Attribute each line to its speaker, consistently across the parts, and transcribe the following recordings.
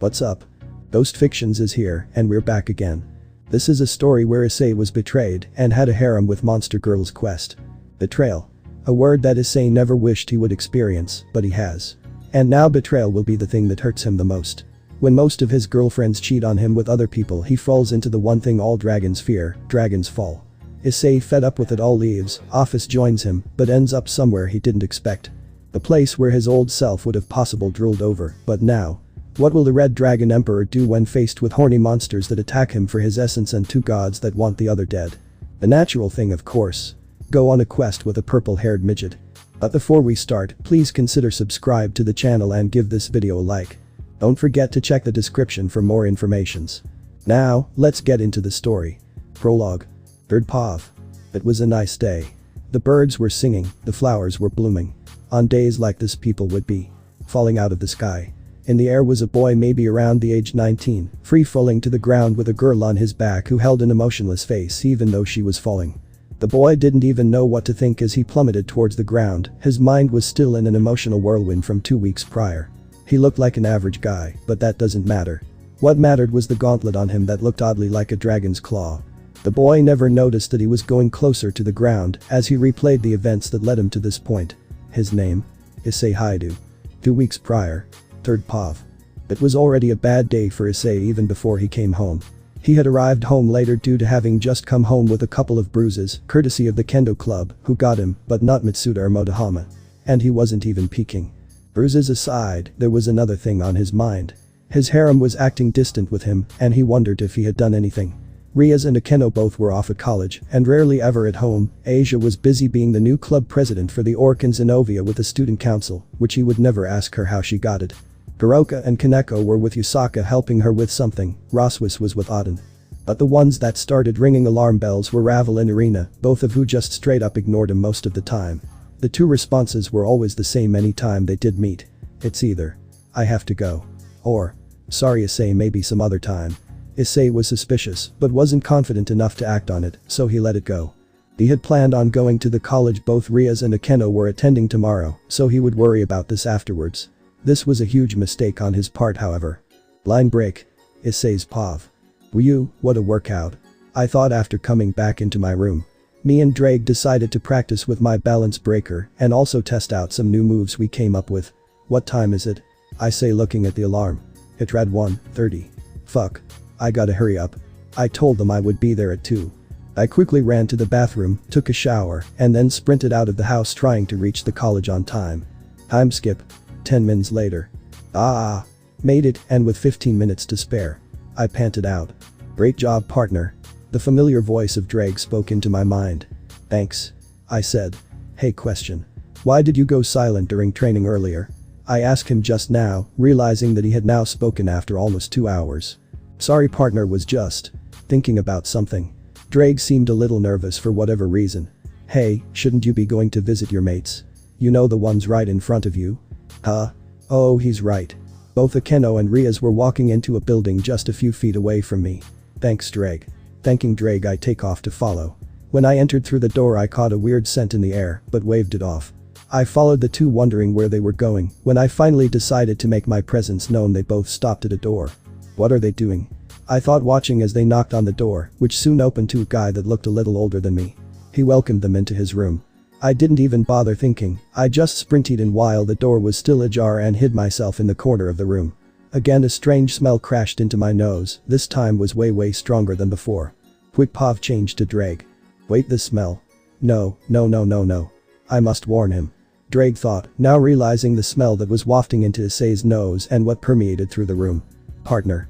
Speaker 1: What's up? Ghost Fictions is here, and we're back again. This is a story where Issei was betrayed and had a harem with monster girls quest. Betrayal. A word that Issei never wished he would experience, but he has. And now betrayal will be the thing that hurts him the most. When most of his girlfriends cheat on him with other people, he falls into the one thing all dragons fear: dragons fall. Issei, fed up with it all, leaves. Ophis joins him, but ends up somewhere he didn't expect. The place where his old self would have possibly drooled over, but now. What will the Red Dragon Emperor do when faced with horny monsters that attack him for his essence and two gods that want the other dead? The natural thing, of course. Go on a quest with a purple-haired midget. But before we start, please consider subscribe to the channel and give this video a like. Don't forget to check the description for more informations. Now, let's get into the story. Prologue. 3rd Pav. It was a nice day. The birds were singing, the flowers were blooming. On days like this, people would be falling out of the sky. In the air was a boy maybe around the age 19, free-falling to the ground with a girl on his back who held an emotionless face even though she was falling. The boy didn't even know what to think as he plummeted towards the ground. His mind was still in an emotional whirlwind from 2 weeks prior. He looked like an average guy, but that doesn't matter. What mattered was the gauntlet on him that looked oddly like a dragon's claw. The boy never noticed that he was going closer to the ground as he replayed the events that led him to this point. His name? Issei Haidu. 2 weeks prior. 3rd Pav. It was already a bad day for Issei even before he came home. He had arrived home later due to having just come home with a couple of bruises, courtesy of the kendo club, who got him, but not Mitsuda or Motohama. And he wasn't even peeking. Bruises aside, there was another thing on his mind. His harem was acting distant with him, and he wondered if he had done anything. Riaz and Akeno both were off at college and rarely ever at home. Asia was busy being the new club president for the Orkans in Ovia with the student council, which he would never ask her how she got it. Hiroka and Kaneko were with Yusaka helping her with something. Roswis was with Auden. But the ones that started ringing alarm bells were Ravel and Irina, both of who just straight up ignored him most of the time. The two responses were always the same anytime they did meet. It's either, "I have to go," or, "Sorry Issei, maybe some other time." Issei was suspicious but wasn't confident enough to act on it, so he let it go. He had planned on going to the college both Riaz and Akeno were attending tomorrow, so he would worry about this afterwards. This was a huge mistake on his part, however. Line break. Issei's Pav. "Whew, what a workout. I thought after coming back into my room. Me and Drake decided to practice with my balance breaker and also test out some new moves we came up with." "What time is it?" I say, looking at the alarm. "It read 1:30. Fuck. I gotta hurry up. I told them I would be there at 2. I quickly ran to the bathroom, took a shower, and then sprinted out of the house trying to reach the college on time. Time skip. 10 minutes later. Made it, and with 15 minutes to spare. I panted out. "Great job, partner." The familiar voice of Drake spoke into my mind. "Thanks," I said. "Hey, question. Why did you go silent during training earlier?" I asked him just now, realizing that he had now spoken after almost 2 hours. "Sorry, partner, was just thinking about something." Drake seemed a little nervous for whatever reason. "Hey, shouldn't you be going to visit your mates? You know, the ones right in front of you?" "Huh? Oh, he's right. Both Akeno and Riaz were walking into a building just a few feet away from me." "Thanks, Drake." Thanking Drake, I take off to follow. When I entered through the door, I caught a weird scent in the air, but waved it off. I followed the two, wondering where they were going. When I finally decided to make my presence known, they both stopped at a door. "What are they doing?" I thought, watching as they knocked on the door, which soon opened to a guy that looked a little older than me. He welcomed them into his room. I didn't even bother thinking. I just sprinted in while the door was still ajar and hid myself in the corner of the room. Again, a strange smell crashed into my nose. This time was way stronger than before. Quick, Pav changed to Drake. "Wait, this smell. No. I must warn him." Drake thought, now realizing the smell that was wafting into Issei's nose and what permeated through the room. Partner,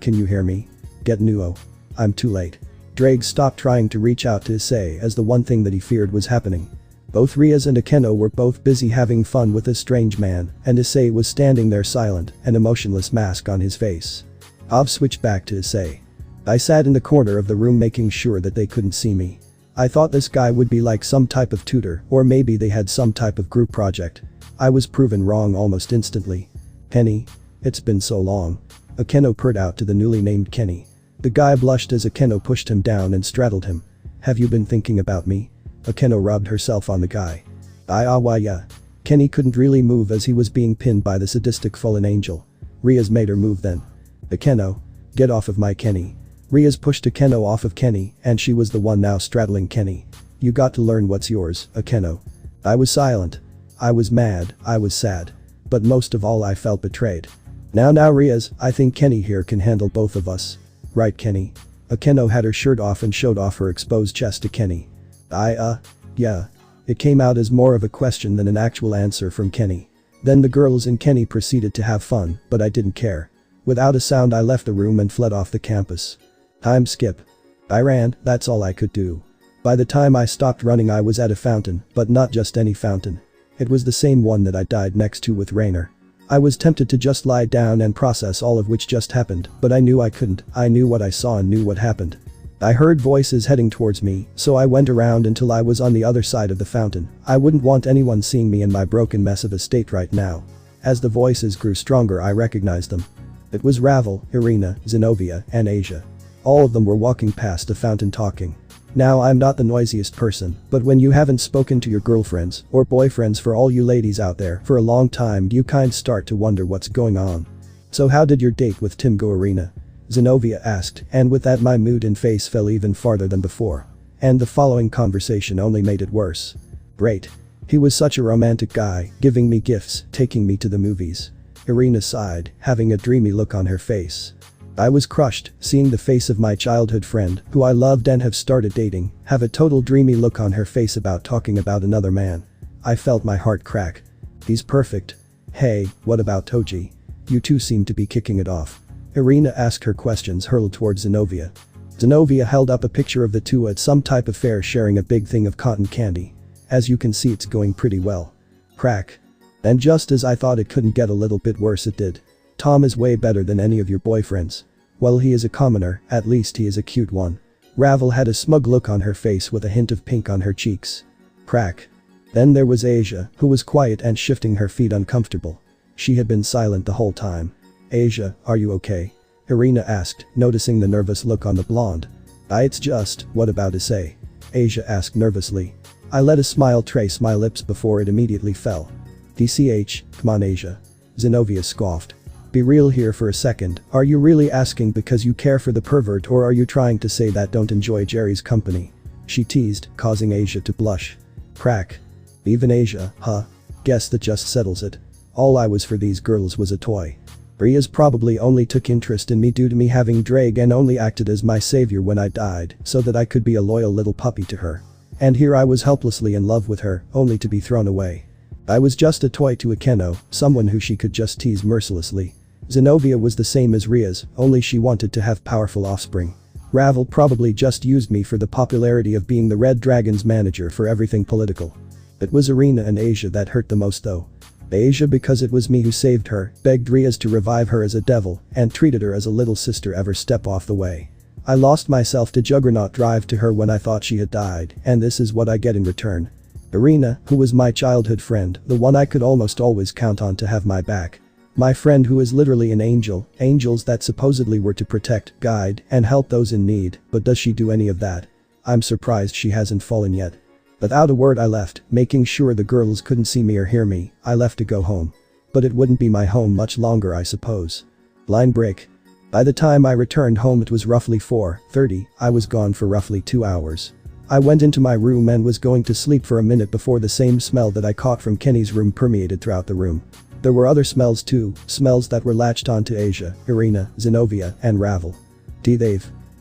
Speaker 1: can you hear me? Get Nuo. I'm too late." Drake stopped trying to reach out to Issei as the one thing that he feared was happening. Both Riaz and Akeno were both busy having fun with this strange man, and Issei was standing there silent, an emotionless mask on his face. Pav switched back to Issei. I sat in the corner of the room making sure that they couldn't see me. I thought this guy would be like some type of tutor, or maybe they had some type of group project. I was proven wrong almost instantly. "Kenny? It's been so long." Akeno purred out to the newly named Kenny. The guy blushed as Akeno pushed him down and straddled him. "Have you been thinking about me?" Akeno rubbed herself on the guy. Why yeah. Kenny couldn't really move as he was being pinned by the sadistic fallen angel. Ria's made her move then. Akeno. Get off of my Kenny. Ria's pushed Akeno off of Kenny and she was the one now straddling Kenny. You got to learn what's yours, Akeno. I was silent. I was mad, I was sad. But most of all I felt betrayed. Now Ria's, I think Kenny here can handle both of us. Right Kenny? Akeno had her shirt off and showed off her exposed chest to Kenny. Yeah. It came out as more of a question than an actual answer from Kenny. Then the girls and Kenny proceeded to have fun, but I didn't care. Without a sound I left the room and fled off the campus. Time skip. I ran, that's all I could do. By the time I stopped running I was at a fountain, but not just any fountain. It was the same one that I died next to with Rainer. I was tempted to just lie down and process all of which just happened, but I knew I couldn't. I knew what I saw and knew what happened. I heard voices heading towards me, so I went around until I was on the other side of the fountain. I wouldn't want anyone seeing me in my broken mess of a state right now. As the voices grew stronger I recognized them. It was Ravel, Irina, Zenobia, and Asia. All of them were walking past the fountain talking. Now I'm not the noisiest person, but when you haven't spoken to your girlfriends or boyfriends, for all you ladies out there, for a long time, you kind start to wonder what's going on. So how did your date with Tim go, Irina? Zenobia asked, and with that my mood and face fell even farther than before. And the following conversation only made it worse. Great. He was such a romantic guy, giving me gifts, taking me to the movies. Irina sighed, having a dreamy look on her face. I was crushed, seeing the face of my childhood friend, who I loved and have started dating, have a total dreamy look on her face about talking about another man. I felt my heart crack. He's perfect. Hey, what about Toji? You two seem to be kicking it off. Irina asked, her questions hurled towards Zenobia. Zenobia held up a picture of the two at some type of fair sharing a big thing of cotton candy. As you can see it's going pretty well. Crack. And just as I thought it couldn't get a little bit worse, it did. Tom is way better than any of your boyfriends. Well, he is a commoner, at least he is a cute one. Ravel had a smug look on her face with a hint of pink on her cheeks. Crack. Then there was Asia, who was quiet and shifting her feet uncomfortable. She had been silent the whole time. Asia, are you okay? Irina asked, noticing the nervous look on the blonde. It's just, what about Issei? Asia asked nervously. I let a smile trace my lips before it immediately fell. DCH, come on Asia. Zenobia scoffed. Be real here for a second, are you really asking because you care for the pervert, or are you trying to say that don't enjoy Jerry's company? She teased, causing Asia to blush. Crack. Even Asia, huh? Guess that just settles it. All I was for these girls was a toy. Ria's probably only took interest in me due to me having Drake and only acted as my savior when I died so that I could be a loyal little puppy to her. And here I was helplessly in love with her, only to be thrown away. I was just a toy to Akeno, someone who she could just tease mercilessly. Zenobia was the same as Ria's, only she wanted to have powerful offspring. Ravel probably just used me for the popularity of being the Red Dragon's manager for everything political. It was Irina and Asia that hurt the most though. Asia because it was me who saved her, begged Ria's to revive her as a devil, and treated her as a little sister every step off the way. I lost myself to Juggernaut drive to her when I thought she had died, and this is what I get in return. Irina, who was my childhood friend, the one I could almost always count on to have my back. My friend who is literally an angel, angels that supposedly were to protect, guide, and help those in need, but does she do any of that? I'm surprised she hasn't fallen yet. Without a word I left, making sure the girls couldn't see me or hear me. I left to go home. But it wouldn't be my home much longer, I suppose. Line break. By the time I returned home it was roughly 4:30, I was gone for roughly 2 hours. I went into my room and was going to sleep for a minute before the same smell that I caught from Kenny's room permeated throughout the room. There were other smells too, smells that were latched onto Asia, Irina, Zenobia, and Ravel.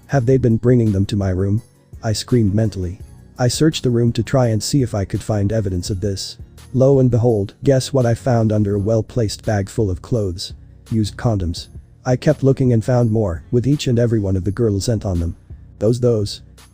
Speaker 1: Have they been bringing them to my room? I screamed mentally. I searched the room to try and see if I could find evidence of this. Lo and behold, guess what I found under a well-placed bag full of clothes? Used condoms. I kept looking and found more, with each and every one of the girls' scent on them. Those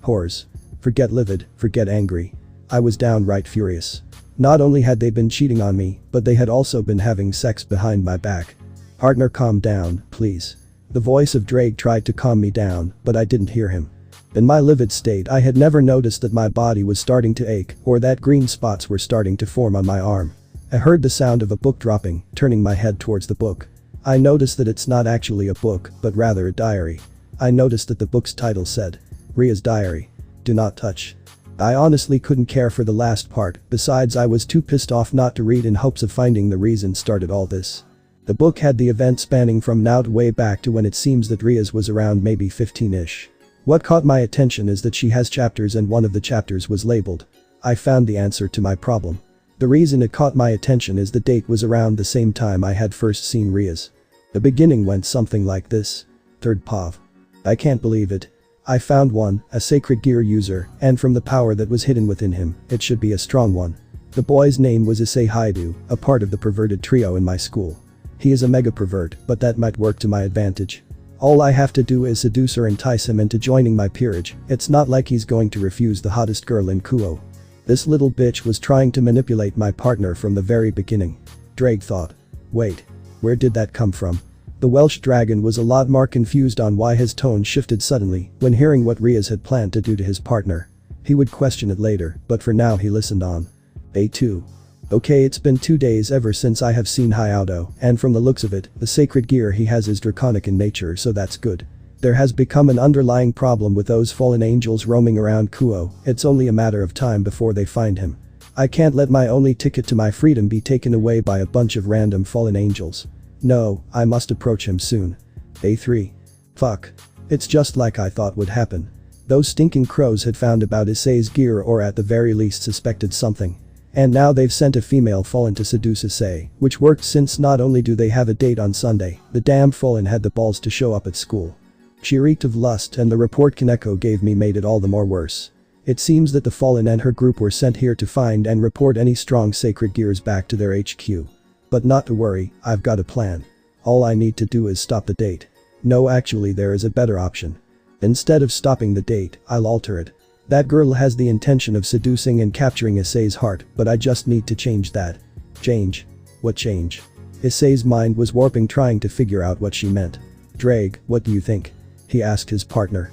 Speaker 1: whores. Forget livid, forget angry. I was downright furious. Not only had they been cheating on me, but they had also been having sex behind my back. Partner, calm down, please. The voice of Drake tried to calm me down, but I didn't hear him. In my livid state I had never noticed that my body was starting to ache or that green spots were starting to form on my arm. I heard the sound of a book dropping, turning my head towards the book. I noticed that it's not actually a book, but rather a diary. I noticed that the book's title said, Ria's Diary. Do not touch. I honestly couldn't care for the last part, besides I was too pissed off not to read in hopes of finding the reason started all this. The book had the event spanning from now to way back to when it seems that Ria's was around maybe 15-ish. What caught my attention is that she has chapters and one of the chapters was labeled. I found the answer to my problem. The reason it caught my attention is the date was around the same time I had first seen Ria's. The beginning went something like this. 3rd Pav. I can't believe it. I found one, a sacred gear user, and from the power that was hidden within him, it should be a strong one. The boy's name was Issei, a part of the perverted trio in my school. He is a mega pervert, but that might work to my advantage. All I have to do is seduce or entice him into joining my peerage. It's not like he's going to refuse the hottest girl in Kuo. This little bitch was trying to manipulate my partner from the very beginning. Drake thought. Wait. Where did that come from? The Welsh dragon was a lot more confused on why his tone shifted suddenly when hearing what Ria's had planned to do to his partner. He would question it later, but for now he listened on. A2. Okay, it's been 2 days ever since I have seen Hayato, and from the looks of it, the sacred gear he has is draconic in nature, so that's good. There has become an underlying problem with those fallen angels roaming around Kuo. It's only a matter of time before they find him. I can't let my only ticket to my freedom be taken away by a bunch of random fallen angels. No, I must approach him soon. A3. Fuck. It's just like I thought would happen. Those stinking crows had found about Issei's gear or at the very least suspected something. And now they've sent a female fallen to seduce Issei, which worked since not only do they have a date on Sunday, the damn fallen had the balls to show up at school. She reeked of lust and the report Kaneko gave me made it all the more worse. It seems that the fallen and her group were sent here to find and report any strong sacred gears back to their HQ. But not to worry, I've got a plan. All I need to do is stop the date. No, actually there is a better option. Instead of stopping the date, I'll alter it. That girl has the intention of seducing and capturing Issei's heart, but I just need to change that. Change? What change? Issei's mind was warping trying to figure out what she meant. Drake, what do you think? He asked his partner.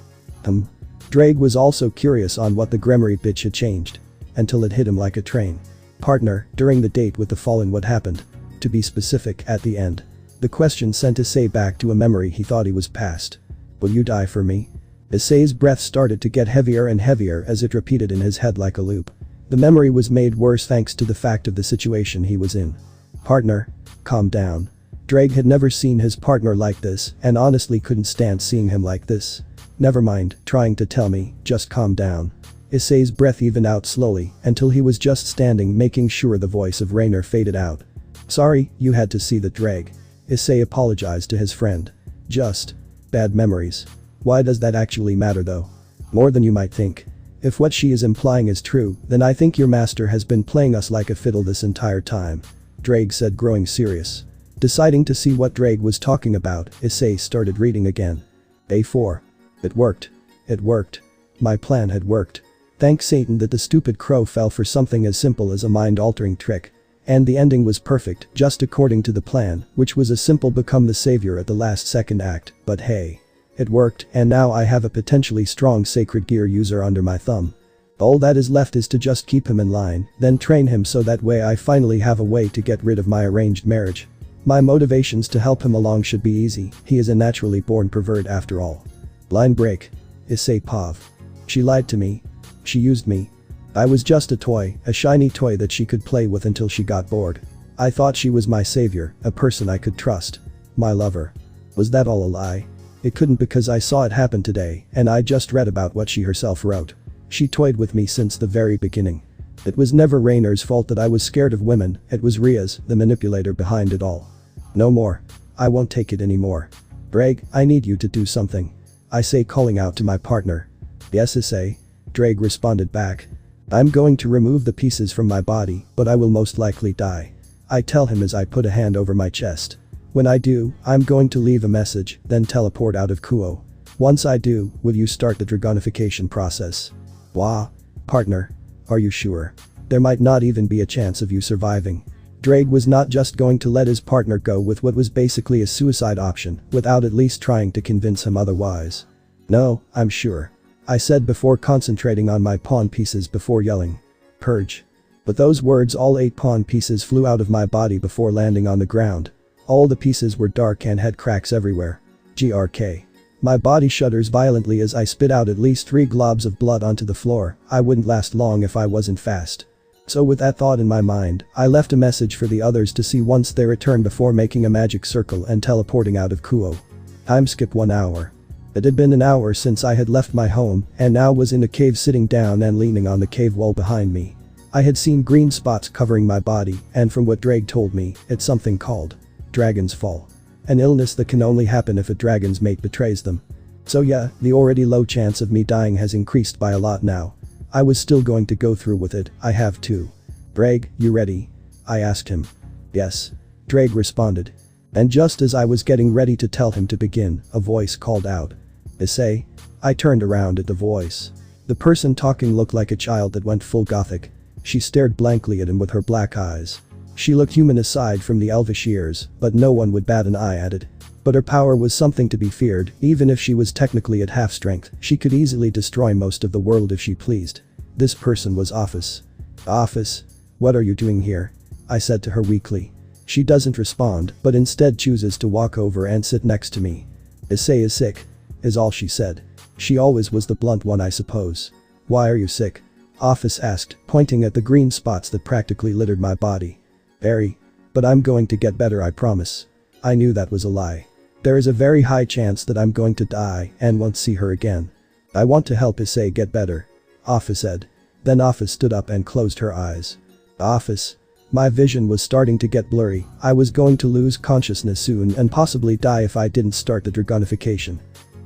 Speaker 1: Drake was also curious on what the Gremory bitch had changed. Until it hit him like a train. Partner, during the date with the fallen what happened? To be specific, at the end. The question sent Issei back to a memory he thought he was past. Will you die for me? Issei's breath started to get heavier and heavier as it repeated in his head like a loop. The memory was made worse thanks to the fact of the situation he was in. Partner, calm down. Drake had never seen his partner like this and honestly couldn't stand seeing him like this. Never mind trying to tell me, just calm down. Issei's breath evened out slowly until he was just standing making sure the voice of Rainer faded out. Sorry, you had to see the Drake. Issei apologized to his friend. Just bad memories. Why does that actually matter though? More than you might think. If what she is implying is true, then I think your master has been playing us like a fiddle this entire time. Drake said, growing serious. Deciding to see what Drake was talking about, Issei started reading again. A4. It worked. It worked. My plan had worked. Thank Satan that the stupid crow fell for something as simple as a mind-altering trick. And the ending was perfect, just according to the plan, which was a simple become the savior at the last second act, but hey. It worked, and now I have a potentially strong sacred gear user under my thumb. All that is left is to just keep him in line, then train him so that way I finally have a way to get rid of my arranged marriage. My motivations to help him along should be easy, he is a naturally born pervert after all. Line break. Issei Pav. She lied to me. She used me. I was just a toy, a shiny toy that she could play with until she got bored. I thought she was my savior, a person I could trust. My lover. Was that all a lie? It couldn't because I saw it happen today and I just read about what she herself wrote. She toyed with me since the very beginning. It was never Rainer's fault that I was scared of women, it was Ria's, the manipulator behind it all. No more. I won't take it anymore. Drake, I need you to do something. I say calling out to my partner. Yes Issei. Drake responded back. I'm going to remove the pieces from my body, but I will most likely die. I tell him as I put a hand over my chest. When I do, I'm going to leave a message, then teleport out of Kuo. Once I do, will you start the dragonification process? Wah. Partner. Are you sure? There might not even be a chance of you surviving. Drake was not just going to let his partner go with what was basically a suicide option without at least trying to convince him otherwise. No, I'm sure. I said before concentrating on my pawn pieces before yelling. Purge. But those words all 8 pawn pieces flew out of my body before landing on the ground. All the pieces were dark and had cracks everywhere. GRK. My body shudders violently as I spit out at least 3 globs of blood onto the floor, I wouldn't last long if I wasn't fast. So with that thought in my mind, I left a message for the others to see once they return before making a magic circle and teleporting out of Kuo. Time skip 1 hour. It had been an hour since I had left my home and now was in a cave sitting down and leaning on the cave wall behind me. I had seen green spots covering my body and from what Drake told me, it's something called Dragon's Fall. An illness that can only happen if a dragon's mate betrays them. So yeah, the already low chance of me dying has increased by a lot now. I was still going to go through with it, I have to. Drake, you ready? I asked him. Yes. Drake responded. And just as I was getting ready to tell him to begin, a voice called out. Issei? I turned around at the voice. The person talking looked like a child that went full gothic. She stared blankly at him with her black eyes. She looked human aside from the elvish ears, but no one would bat an eye at it. But her power was something to be feared, even if she was technically at half strength, she could easily destroy most of the world if she pleased. This person was Ophis. Ophis? What are you doing here? I said to her weakly. She doesn't respond, but instead chooses to walk over and sit next to me. Issei is sick, is all she said. She always was the blunt one, I suppose. Why are you sick? Ophis asked, pointing at the green spots that practically littered my body. Very. But I'm going to get better, I promise. I knew that was a lie. There is a very high chance that I'm going to die and won't see her again. I want to help Issei get better. Ophis said. Then Ophis stood up and closed her eyes. Ophis. My vision was starting to get blurry. I was going to lose consciousness soon and possibly die if I didn't start the dragonification.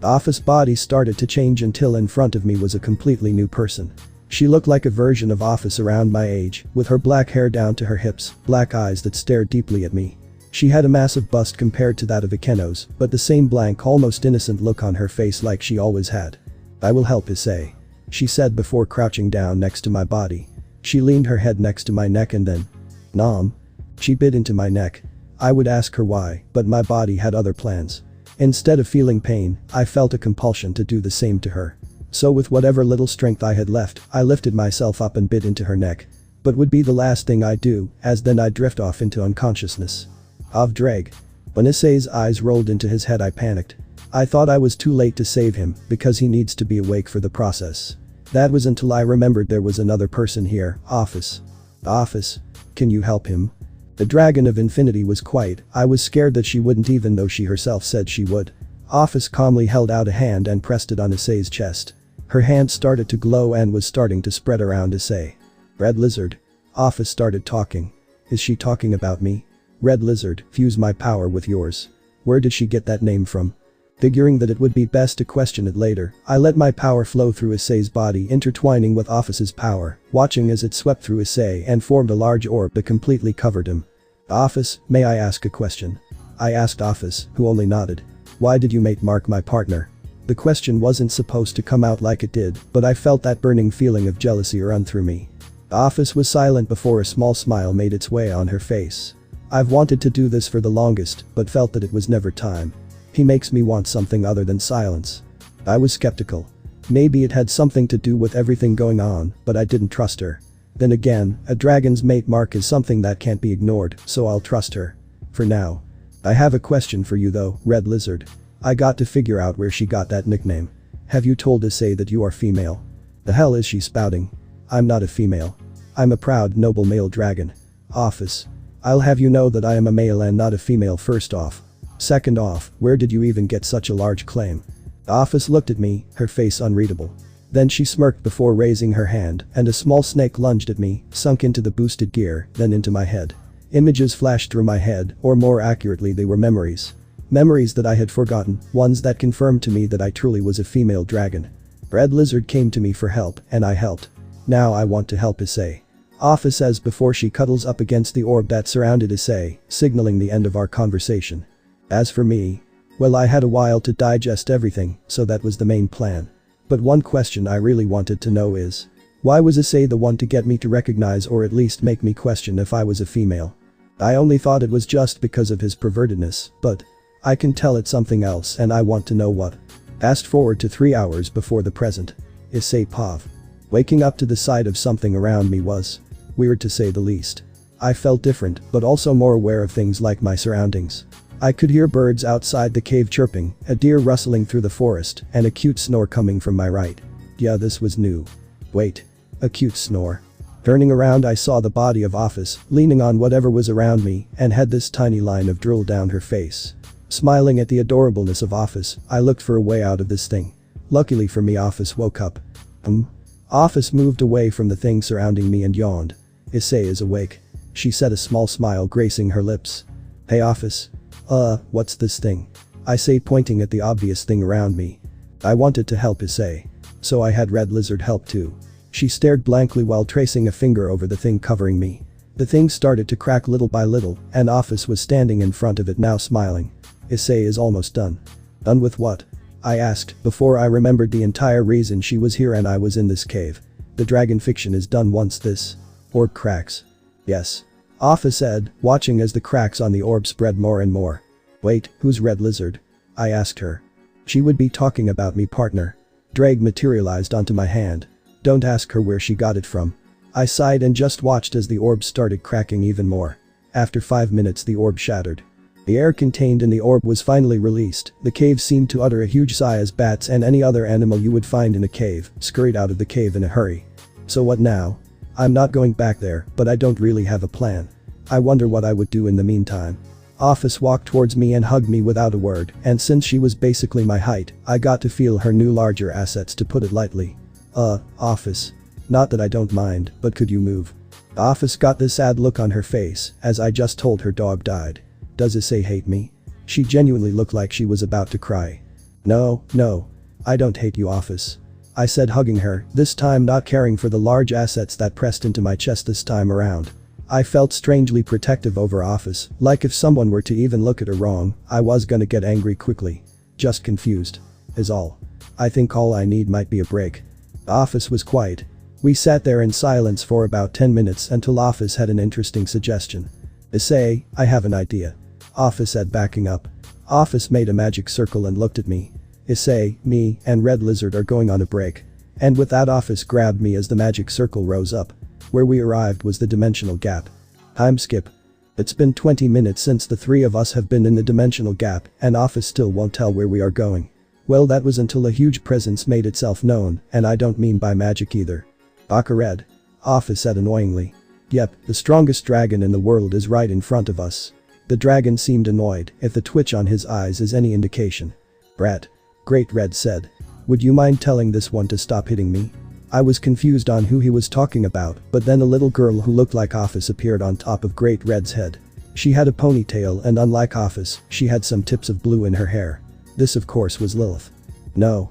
Speaker 1: Ophis' body started to change until in front of me was a completely new person. She looked like a version of Ophis around my age, with her black hair down to her hips, black eyes that stared deeply at me. She had a massive bust compared to that of Ikeno's, but the same blank, almost innocent look on her face like she always had. I will help Issei. She said before crouching down next to my body. She leaned her head next to my neck and then. Nom. She bit into my neck. I would ask her why, but my body had other plans. Instead of feeling pain, I felt a compulsion to do the same to her. So with whatever little strength I had left, I lifted myself up and bit into her neck. But would be the last thing I'd do, as then I'd drift off into unconsciousness. Of Drake. When Issei's eyes rolled into his head, I panicked. I thought I was too late to save him because he needs to be awake for the process. That was until I remembered there was another person here, Ophis. Ophis. Can you help him? The Dragon of Infinity was quiet. I was scared that she wouldn't, even though she herself said she would. Ophis calmly held out a hand and pressed it on Issei's chest. Her hand started to glow and was starting to spread around Issei. Red Lizard. Ophis started talking. Is she talking about me? Red Lizard, fuse my power with yours. Where did she get that name from? Figuring that it would be best to question it later, I let my power flow through Issei's body, intertwining with Ophis's power, watching as it swept through Issei and formed a large orb that completely covered him. Ophis, may I ask a question? I asked Ophis, who only nodded. Why did you mate Mark my partner? The question wasn't supposed to come out like it did, but I felt that burning feeling of jealousy run through me. Ophis was silent before a small smile made its way on her face. I've wanted to do this for the longest, but felt that it was never time. He makes me want something other than silence. I was skeptical. Maybe it had something to do with everything going on, but I didn't trust her. Then again, a dragon's mate mark is something that can't be ignored, so I'll trust her. For now. I have a question for you though, Red Lizard. I got to figure out where she got that nickname. Have you told Issei that you are female? The hell is she spouting? I'm not a female. I'm a proud noble male dragon. Ophis. I'll have you know that I am a male and not a female, first off. Second off, where did you even get such a large claim? Ophis looked at me, her face unreadable. Then she smirked before raising her hand, and a small snake lunged at me, sunk into the boosted gear, then into my head. Images flashed through my head, or more accurately they were memories. Memories that I had forgotten, ones that confirmed to me that I truly was a female dragon. Red Lizard came to me for help, and I helped. Now I want to help Issei. Ophis says before she cuddles up against the orb that surrounded Issei, signaling the end of our conversation. As for me, well, I had a while to digest everything, so that was the main plan. But one question I really wanted to know is, why was Issei the one to get me to recognize or at least make me question if I was a female? I only thought it was just because of his pervertedness, but I can tell it's something else and I want to know what. Fast forward to 3 hours before the present. Issei Pav. Waking up to the sight of something around me was weird, to say the least. I felt different, but also more aware of things like my surroundings. I could hear birds outside the cave chirping, a deer rustling through the forest, and a cute snore coming from my right. Yeah, this was new. Wait. A cute snore. Turning around I saw the body of Ophis, leaning on whatever was around me, and had this tiny line of drool down her face. Smiling at the adorableness of Ophis, I looked for a way out of this thing. Luckily for me Ophis woke up. Ophis moved away from the thing surrounding me and yawned. Issei is awake. She said, a small smile gracing her lips. Hey Ophis. What's this thing? I say, pointing at the obvious thing around me. I wanted to help Issei. So I had Red Lizard help too. She stared blankly while tracing a finger over the thing covering me. The thing started to crack little by little, and Ophis was standing in front of it now smiling. Issei is almost done. Done with what? I asked, before I remembered the entire reason she was here and I was in this cave. The dragon fiction is done once this orb cracks. Yes. Ophis said, watching as the cracks on the orb spread more and more. Wait, who's Red Lizard? I asked her. She would be talking about me, partner. Drag materialized onto my hand. Don't ask her where she got it from. I sighed and just watched as the orb started cracking even more. After 5 minutes the orb shattered. The air contained in the orb was finally released. The cave seemed to utter a huge sigh as bats and any other animal you would find in a cave scurried out of the cave in a hurry. So what now? I'm not going back there, but I don't really have a plan. I wonder what I would do in the meantime. Ophis walked towards me and hugged me without a word, and since she was basically my height, I got to feel her new larger assets, to put it lightly. Ophis. Not that I don't mind, but could you move? Ophis got this sad look on her face, as I just told her dog died. Does Issei hate me? She genuinely looked like she was about to cry. No. I don't hate you, Ophis. I said, hugging her, this time not caring for the large assets that pressed into my chest this time around. I felt strangely protective over Ophis, like if someone were to even look at her wrong, I was gonna get angry quickly. Just confused. Is all. I think all I need might be a break. Ophis was quiet. We sat there in silence for about 10 minutes until Ophis had an interesting suggestion. Issei, I have an idea. Ophis said, backing up. Ophis made a magic circle and looked at me. Issei, me, and Red Lizard are going on a break. And with that Ophis grabbed me as the magic circle rose up. Where we arrived was the dimensional gap. Time skip. It's been 20 minutes since the three of us have been in the dimensional gap, and Ophis still won't tell where we are going. Well, that was until a huge presence made itself known, and I don't mean by magic either. Baka Red. Ophis said annoyingly. Yep, the strongest dragon in the world is right in front of us. The dragon seemed annoyed, if the twitch on his eyes is any indication. Brat. Great Red said. Would you mind telling this one to stop hitting me? I was confused on who he was talking about, but then a little girl who looked like Ophis appeared on top of Great Red's head. She had a ponytail and unlike Ophis, she had some tips of blue in her hair. This of course was Lilith. No,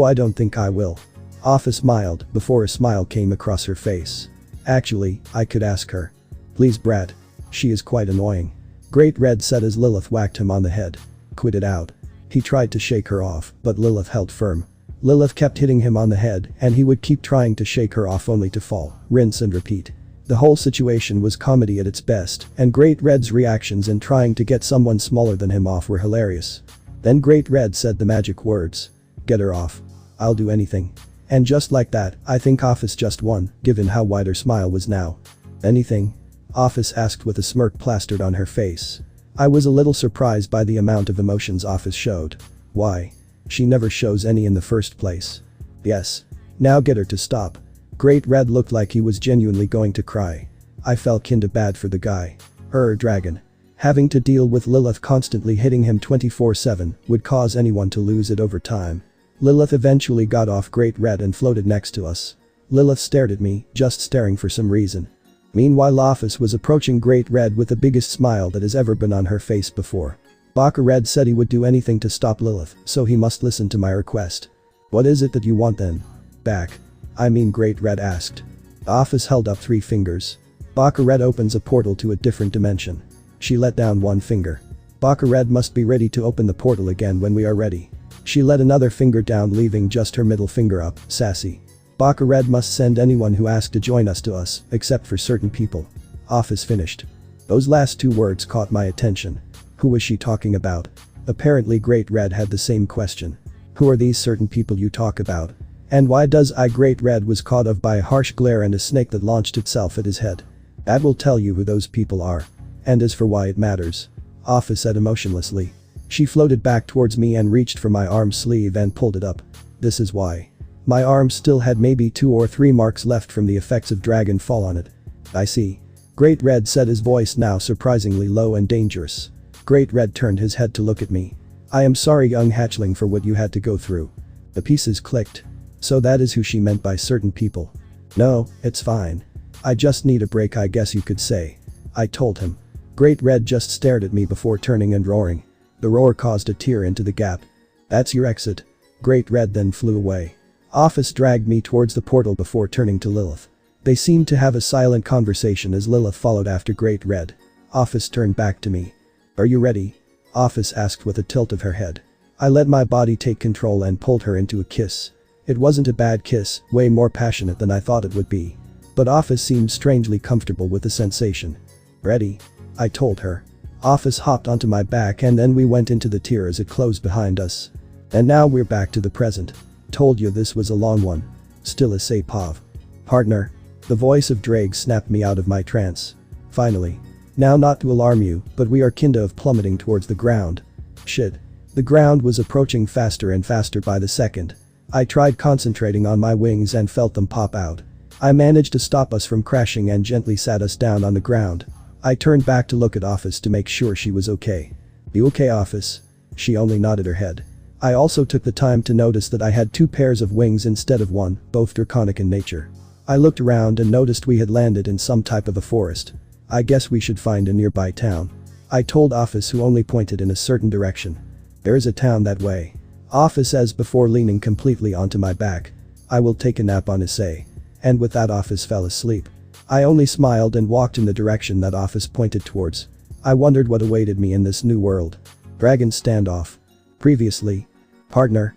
Speaker 1: I don't think I will. Ophis smiled before a smile came across her face. Actually, I could ask her. Please, Brat. She is quite annoying. Great Red said as Lilith whacked him on the head. Quit it out. He tried to shake her off, but Lilith held firm. Lilith kept hitting him on the head, and he would keep trying to shake her off only to fall, rinse and repeat. The whole situation was comedy at its best, and Great Red's reactions in trying to get someone smaller than him off were hilarious. Then Great Red said the magic words. Get her off. I'll do anything. And just like that, I think Ophis just won, given how wide her smile was now. Anything? Ophis asked with a smirk plastered on her face. I was a little surprised by the amount of emotions Ophis showed. Why? She never shows any in the first place. Yes. Now get her to stop. Great Red looked like he was genuinely going to cry. I felt kinda bad for the guy. Dragon. Having to deal with Lilith constantly hitting him 24/7 would cause anyone to lose it over time. Lilith eventually got off Great Red and floated next to us. Lilith stared at me, just staring for some reason. Meanwhile, Ophis was approaching Great Red with the biggest smile that has ever been on her face before. Baka Red said he would do anything to stop Lilith, so he must listen to my request. What is it that you want then? Back. I mean, Great Red asked. Ophis held up 3 fingers. Baka Red opens a portal to a different dimension. She let down 1 finger. Baka Red must be ready to open the portal again when we are ready. She let another finger down, leaving just her middle finger up, sassy. Baka Red must send anyone who asks to join us to us, except for certain people. Ophis finished. Those last 2 words caught my attention. Who was she talking about? Apparently Great Red had the same question. Who are these certain people you talk about? And why does Great Red was caught off by a harsh glare and a snake that launched itself at his head? That will tell you who those people are. And as for why it matters. Ophis said emotionlessly. She floated back towards me and reached for my arm sleeve and pulled it up. This is why. My arm still had maybe 2 or 3 marks left from the effects of dragon fall on it. I see. Great Red said, his voice now surprisingly low and dangerous. Great Red turned his head to look at me. I am sorry, young hatchling, for what you had to go through. The pieces clicked. So that is who she meant by certain people. No, it's fine. I just need a break, I guess you could say. I told him. Great Red just stared at me before turning and roaring. The roar caused a tear into the gap. That's your exit. Great Red then flew away. Ophis dragged me towards the portal before turning to Lilith. They seemed to have a silent conversation as Lilith followed after Great Red. Ophis turned back to me. Are you ready? Ophis asked with a tilt of her head. I let my body take control and pulled her into a kiss. It wasn't a bad kiss, way more passionate than I thought it would be. But Ophis seemed strangely comfortable with the sensation. Ready? I told her. Ophis hopped onto my back and then we went into the tier as it closed behind us. And now we're back to the present. Told you this was a long one. Still Issei Pav. Partner. The voice of Drake snapped me out of my trance. Finally. Now, not to alarm you, but we are kinda of plummeting towards the ground. Shit. The ground was approaching faster and faster by the second. I tried concentrating on my wings and felt them pop out. I managed to stop us from crashing and gently sat us down on the ground. I turned back to look at Ophis to make sure she was okay. You okay, Ophis? She only nodded her head. I also took the time to notice that I had 2 pairs of wings instead of 1, both draconic in nature. I looked around and noticed we had landed in some type of a forest. I guess we should find a nearby town. I told Ophis, who only pointed in a certain direction. There is a town that way. Ophis says before leaning completely onto my back. I will take a nap on Issei. And with that, Ophis fell asleep. I only smiled and walked in the direction that Ophis pointed towards. I wondered what awaited me in this new world. Dragon standoff. Previously. Partner,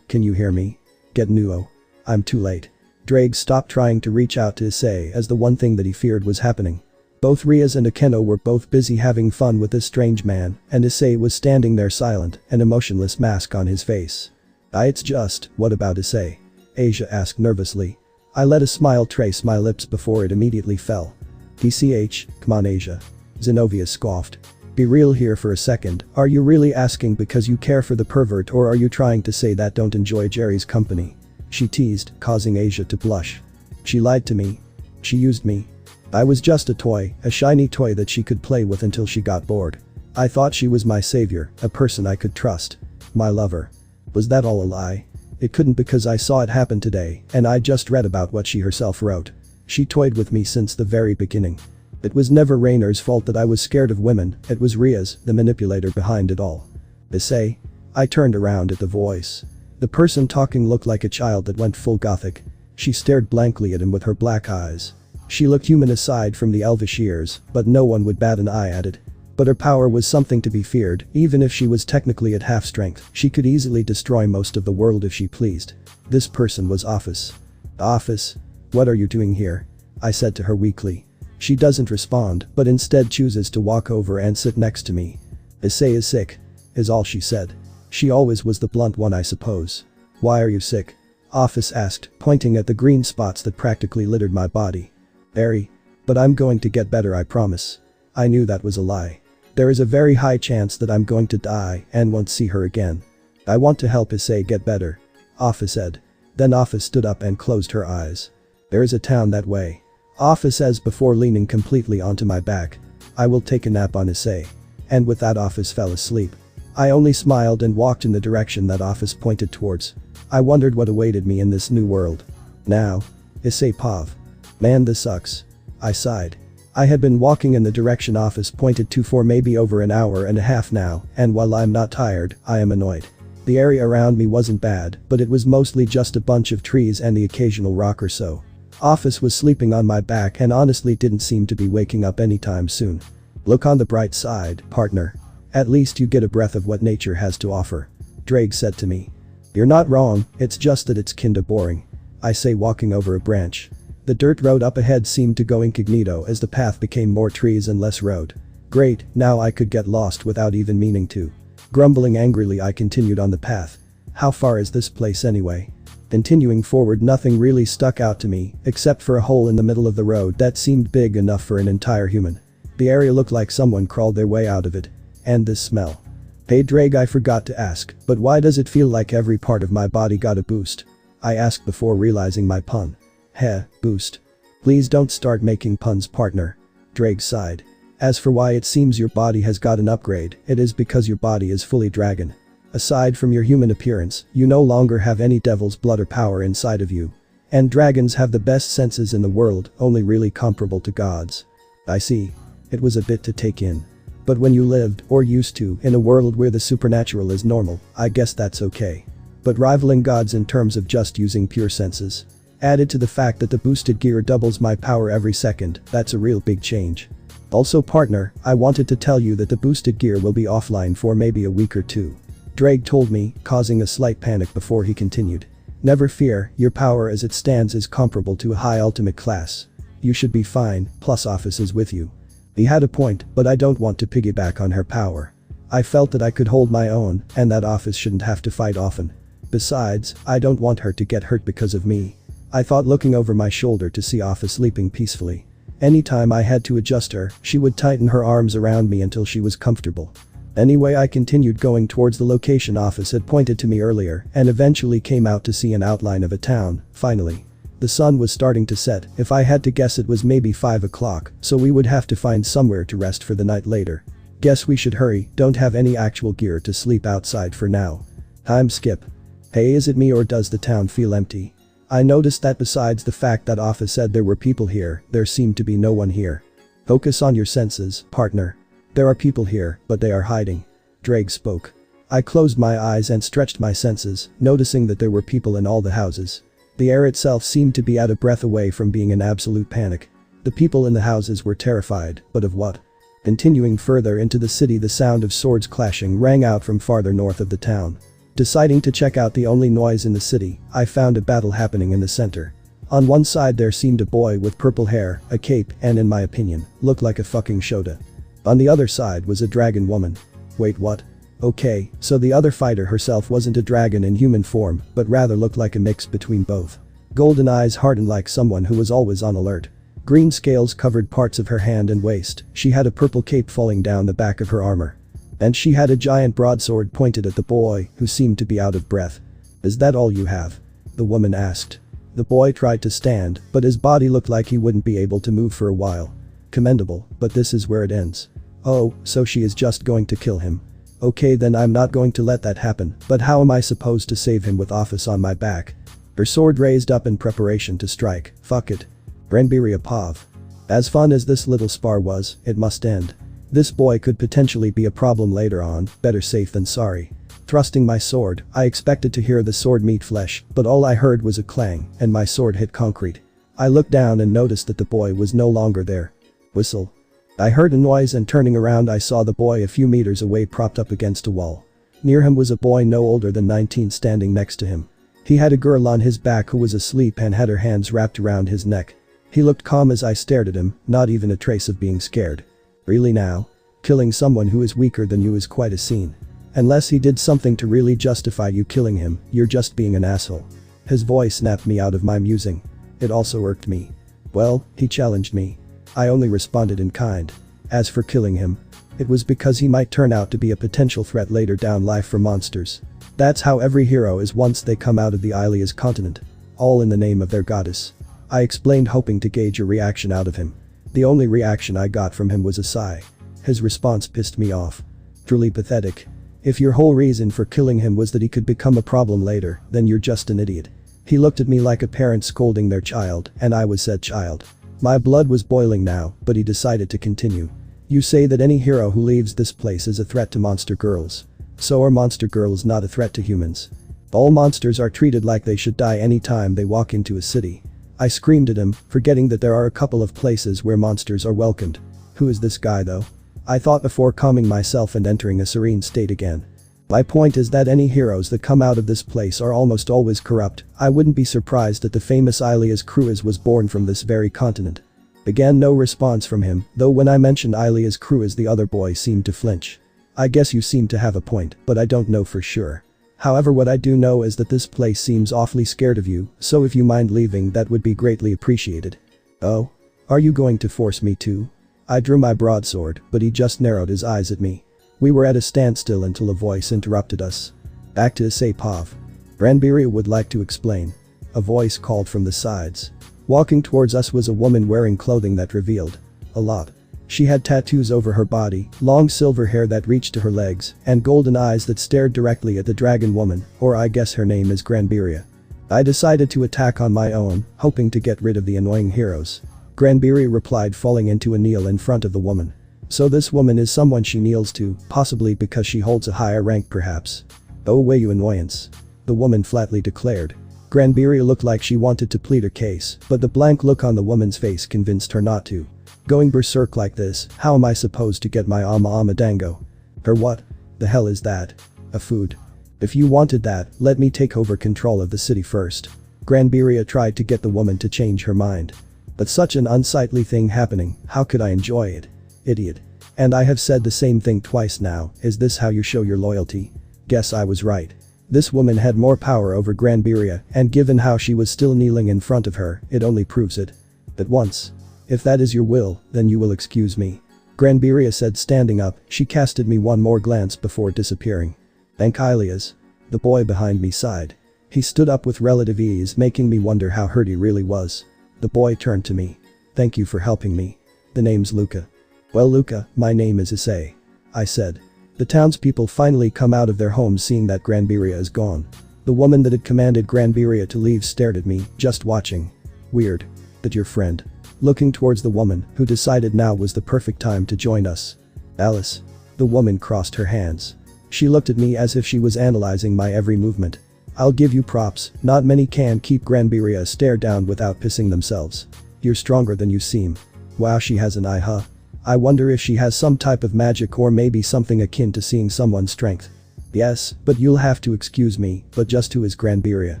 Speaker 1: can you hear me? Get Nuo. I'm too late. Drake stopped trying to reach out to Issei as the one thing that he feared was happening. Both Riaz and Akeno were both busy having fun with this strange man, and Issei was standing there silent, an emotionless mask on his face. It's just, what about Issei? Asia asked nervously. I let a smile trace my lips before it immediately fell. PCH, come on Asia. Zenobia scoffed. Be real here for a second, are you really asking because you care for the pervert, or are you trying to say that don't enjoy Jerry's company? She teased, causing Asia to blush. She lied to me. She used me. I was just a toy, a shiny toy that she could play with until she got bored. I thought she was my savior, a person I could trust. My lover. Was that all a lie? It couldn't, because I saw it happen today, and I just read about what she herself wrote. She toyed with me since the very beginning. It was never Rainer's fault that I was scared of women, it was Riaz, the manipulator behind it all. Issei? I turned around at the voice. The person talking looked like a child that went full gothic. She stared blankly at him with her black eyes. She looked human aside from the elvish ears, but no one would bat an eye at it. But her power was something to be feared. Even if she was technically at half strength, she could easily destroy most of the world if she pleased. This person was Ophis. Ophis? What are you doing here? I said to her weakly. She doesn't respond, but instead chooses to walk over and sit next to me. Issei is sick, is all she said. She always was the blunt one, I suppose. Why are you sick? Ophis asked, pointing at the green spots that practically littered my body. Very. But I'm going to get better, I promise. I knew that was a lie. There is a very high chance that I'm going to die and won't see her again. I want to help Issei get better. Ophis said. Then Ophis stood up and closed her eyes. There is a town that way. Ophis says before leaning completely onto my back. I will take a nap on Issei. And with that, Ophis fell asleep. I only smiled and walked in the direction that Ophis pointed towards. I wondered what awaited me in this new world. Now. Issei Pav. Man, this sucks. I sighed. I had been walking in the direction Ophis pointed to for maybe over an hour and a half now, and while I'm not tired, I am annoyed. The area around me wasn't bad, but it was mostly just a bunch of trees and the occasional rock or so. Ophis was sleeping on my back and honestly didn't seem to be waking up anytime soon. Look on the bright side, partner. At least you get a breath of what nature has to offer. Drake said to me. You're not wrong, it's just that it's kinda boring. I say, walking over a branch. The dirt road up ahead seemed to go incognito as the path became more trees and less road. Great, now I could get lost without even meaning to. Grumbling angrily, I continued on the path. How far is this place anyway? Continuing forward, nothing really stuck out to me, except for a hole in the middle of the road that seemed big enough for an entire human. The area looked like someone crawled their way out of it. And this smell. Hey Drake, I forgot to ask, but why does it feel like every part of my body got a boost? I asked before realizing my pun. Heh, boost. Please don't start making puns, partner. Drake sighed. As for why it seems your body has got an upgrade, it is because your body is fully dragon. Aside from your human appearance, you no longer have any devil's blood or power inside of you. And dragons have the best senses in the world, only really comparable to gods. I see. It was a bit to take in. But when you lived, or used to, in a world where the supernatural is normal, I guess that's okay. But rivaling gods in terms of just using pure senses. Added to the fact that the boosted gear doubles my power every second, that's a real big change. Also, partner, I wanted to tell you that the boosted gear will be offline for maybe a week or two. Drake told me, causing a slight panic before he continued. Never fear, your power as it stands is comparable to a high ultimate class. You should be fine, plus Ophis is with you. He had a point, but I don't want to piggyback on her power. I felt that I could hold my own, and that Ophis shouldn't have to fight often. Besides, I don't want her to get hurt because of me. I thought, looking over my shoulder to see Ophis sleeping peacefully. Anytime I had to adjust her, she would tighten her arms around me until she was comfortable. Anyway, I continued going towards the location Ophis had pointed to me earlier and eventually came out to see an outline of a town, finally. The sun was starting to set. If I had to guess, it was maybe 5 o'clock, so we would have to find somewhere to rest for the night later. Guess we should hurry, don't have any actual gear to sleep outside for now. Time skip. Hey, is it me or does the town feel empty? I noticed that besides the fact that Ophis said there were people here, there seemed to be no one here. Focus on your senses, partner. There are people here, but they are hiding. Drake spoke. I closed my eyes and stretched my senses, noticing that there were people in all the houses. The air itself seemed to be at a breath away from being in absolute panic. The people in the houses were terrified, but of what? Continuing further into the city, the sound of swords clashing rang out from farther north of the town. Deciding to check out the only noise in the city, I found a battle happening in the center. On one side there seemed a boy with purple hair, a cape, and in my opinion, looked like a fucking Shota. On the other side was a dragon woman. Wait, what? Okay, so the other fighter herself wasn't a dragon in human form, but rather looked like a mix between both. Golden eyes hardened like someone who was always on alert. Green scales covered parts of her hand and waist. She had a purple cape falling down the back of her armor. And she had a giant broadsword pointed at the boy, who seemed to be out of breath. Is that all you have? The woman asked. The boy tried to stand, but his body looked like he wouldn't be able to move for a while. Commendable, but this is where it ends. Oh, so she is just going to kill him. Okay, then I'm not going to let that happen, but how am I supposed to save him with Ophis on my back? Her sword raised up in preparation to strike. Fuck it. Renbiria Pav. As fun as this little spar was, it must end. This boy could potentially be a problem later on, better safe than sorry. Thrusting my sword, I expected to hear the sword meet flesh, but all I heard was a clang, and my sword hit concrete. I looked down and noticed that the boy was no longer there. Whistle. I heard a noise, and turning around I saw the boy a few meters away propped up against a wall. Near him was a boy no older than 19 standing next to him. He had a girl on his back who was asleep and had her hands wrapped around his neck. He looked calm as I stared at him, not even a trace of being scared. Really now? Killing someone who is weaker than you is quite a scene. Unless he did something to really justify you killing him, you're just being an asshole. His voice snapped me out of my musing. It also irked me. Well, he challenged me. I only responded in kind. As for killing him, it was because he might turn out to be a potential threat later down life for monsters. That's how every hero is once they come out of the Ilia's continent. All in the name of their goddess. I explained, hoping to gauge a reaction out of him. The only reaction I got from him was a sigh. His response pissed me off. Truly pathetic. If your whole reason for killing him was that he could become a problem later, then you're just an idiot. He looked at me like a parent scolding their child, and I was said child. My blood was boiling now, but he decided to continue. You say that any hero who leaves this place is a threat to monster girls. So are monster girls not a threat to humans? All monsters are treated like they should die any time they walk into a city. I screamed at him, forgetting that there are a couple of places where monsters are welcomed. Who is this guy though? I thought before calming myself and entering a serene state again. My point is that any heroes that come out of this place are almost always corrupt. I wouldn't be surprised that the famous Ilia's Cruise was born from this very continent. Again, no response from him, though when I mentioned Ilia's Cruise the other boy seemed to flinch. I guess you seem to have a point, but I don't know for sure. However, what I do know is that this place seems awfully scared of you, so if you mind leaving, that would be greatly appreciated. Oh? Are you going to force me to? I drew my broadsword, but he just narrowed his eyes at me. We were at a standstill until a voice interrupted us. Back to Issei Pav. Ranbiria would like to explain. A voice called from the sides. Walking towards us was a woman wearing clothing that revealed a lot. She had tattoos over her body, long silver hair that reached to her legs, and golden eyes that stared directly at the dragon woman, or I guess her name is Granbiria. I decided to attack on my own, hoping to get rid of the annoying heroes. Granbiria replied, falling into a kneel in front of the woman. So this woman is someone she kneels to, possibly because she holds a higher rank perhaps. Go away, you annoyance. The woman flatly declared. Granbiria looked like she wanted to plead her case, but the blank look on the woman's face convinced her not to. Going berserk like this, how am I supposed to get my ama dango? Her what the hell is that? A food? If you wanted that, let me take over control of the city first. Granbiria tried to get the woman to change her mind. But such an unsightly thing happening, how could I enjoy it? Idiot. And I have said the same thing twice now, is this how you show your loyalty? Guess I was right. This woman had more power over Granbiria, and given how she was still kneeling in front of her, it only proves it. But once. If that is your will, then you will excuse me. Granbiria said, standing up. She casted me one more glance before disappearing. Thank Ilias. The boy behind me sighed. He stood up with relative ease, making me wonder how hurt he really was. The boy turned to me. Thank you for helping me. The name's Luca. Well, Luca, my name is Issei. I said. The townspeople finally come out of their homes seeing that Granbiria is gone. The woman that had commanded Granbiria to leave stared at me, just watching. Weird. That your friend. Looking towards the woman, who decided now was the perfect time to join us. Alice. The woman crossed her hands. She looked at me as if she was analyzing my every movement. I'll give you props, not many can keep Granbiria stare down without pissing themselves. You're stronger than you seem. Wow, she has an eye, huh? I wonder if she has some type of magic or maybe something akin to seeing someone's strength. Yes, but you'll have to excuse me, but just who is Granbiria?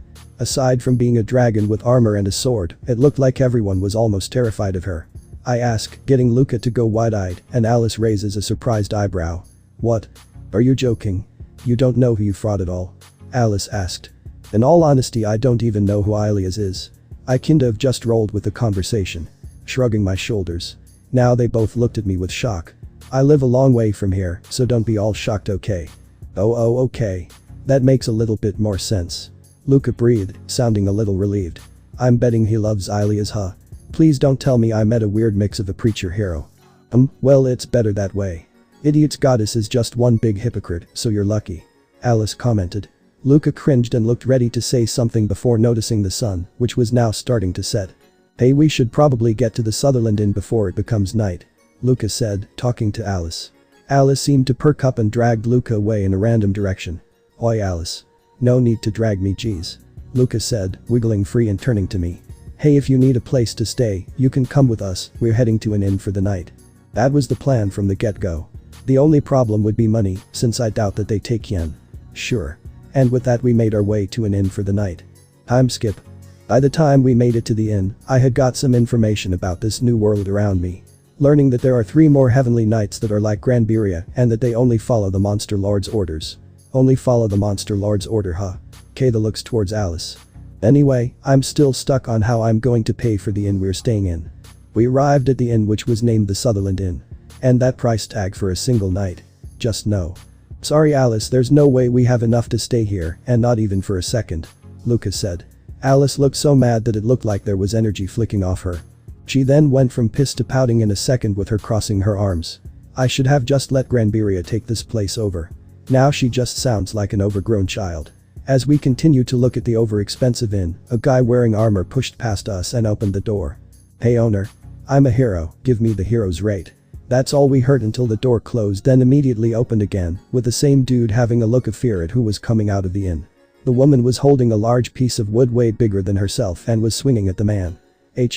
Speaker 1: Aside from being a dragon with armor and a sword, it looked like everyone was almost terrified of her. I ask, getting Luca to go wide-eyed, and Alice raises a surprised eyebrow. What? Are you joking? You don't know who you fought at all? Alice asked. In all honesty, I don't even know who Ilias is. I kinda have just rolled with the conversation. Shrugging my shoulders. Now they both looked at me with shock. I live a long way from here, so don't be all shocked, okay? Oh, okay. That makes a little bit more sense. Luca breathed, sounding a little relieved. I'm betting he loves Ilias, huh? Please don't tell me I met a weird mix of a preacher hero. Well, it's better that way. Idiot's goddess is just one big hypocrite, so you're lucky. Alice commented. Luca cringed and looked ready to say something before noticing the sun, which was now starting to set. Hey, we should probably get to the Sutherland Inn before it becomes night. Luca said, talking to Alice. Alice seemed to perk up and dragged Luca away in a random direction. Oi, Alice. No need to drag me, geez. Luca said, wiggling free and turning to me. Hey, if you need a place to stay, you can come with us, we're heading to an inn for the night. That was the plan from the get-go. The only problem would be money, since I doubt that they take yen. Sure. And with that we made our way to an inn for the night. Time skip. By the time we made it to the inn, I had got some information about this new world around me. Learning that there are 3 more heavenly knights that are like Granbiria and that they only follow the Monster Lord's orders. Only follow the Monster Lord's order, huh? Kayla looks towards Alice. Anyway, I'm still stuck on how I'm going to pay for the inn we're staying in. We arrived at the inn, which was named the Sutherland Inn. And that price tag for a single night. Just no. Sorry, Alice, there's no way we have enough to stay here, and not even for a second. Luca said. Alice looked so mad that it looked like there was energy flicking off her. She then went from pissed to pouting in a second with her crossing her arms. I should have just let Granbiria take this place over. Now she just sounds like an overgrown child. As we continued to look at the over-expensive inn, a guy wearing armor pushed past us and opened the door. Hey owner. I'm a hero, give me the hero's rate. That's all we heard until the door closed, then immediately opened again, with the same dude having a look of fear at who was coming out of the inn. The woman was holding a large piece of wood way bigger than herself and was swinging at the man. Hey,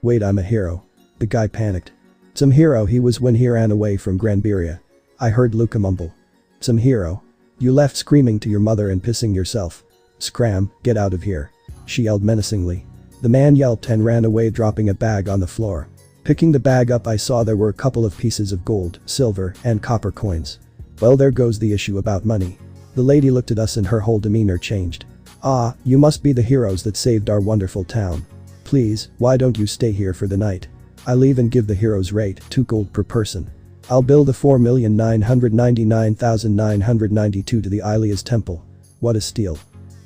Speaker 1: wait, I'm a hero. The guy panicked. Some hero he was when he ran away from Granbiria. I heard Luca mumble. Some hero? You left screaming to your mother and pissing yourself. Scram, get out of here. She yelled menacingly. The man yelped and ran away, dropping a bag on the floor. Picking the bag up, I saw there were a couple of pieces of gold, silver, and copper coins. Well, there goes the issue about money. The lady looked at us and her whole demeanor changed. Ah, you must be the heroes that saved our wonderful town. Please, why don't you stay here for the night? I'll even give the hero's rate, 2 gold per person. I'll build a 4,999,992 to the Ilias temple. What a steal.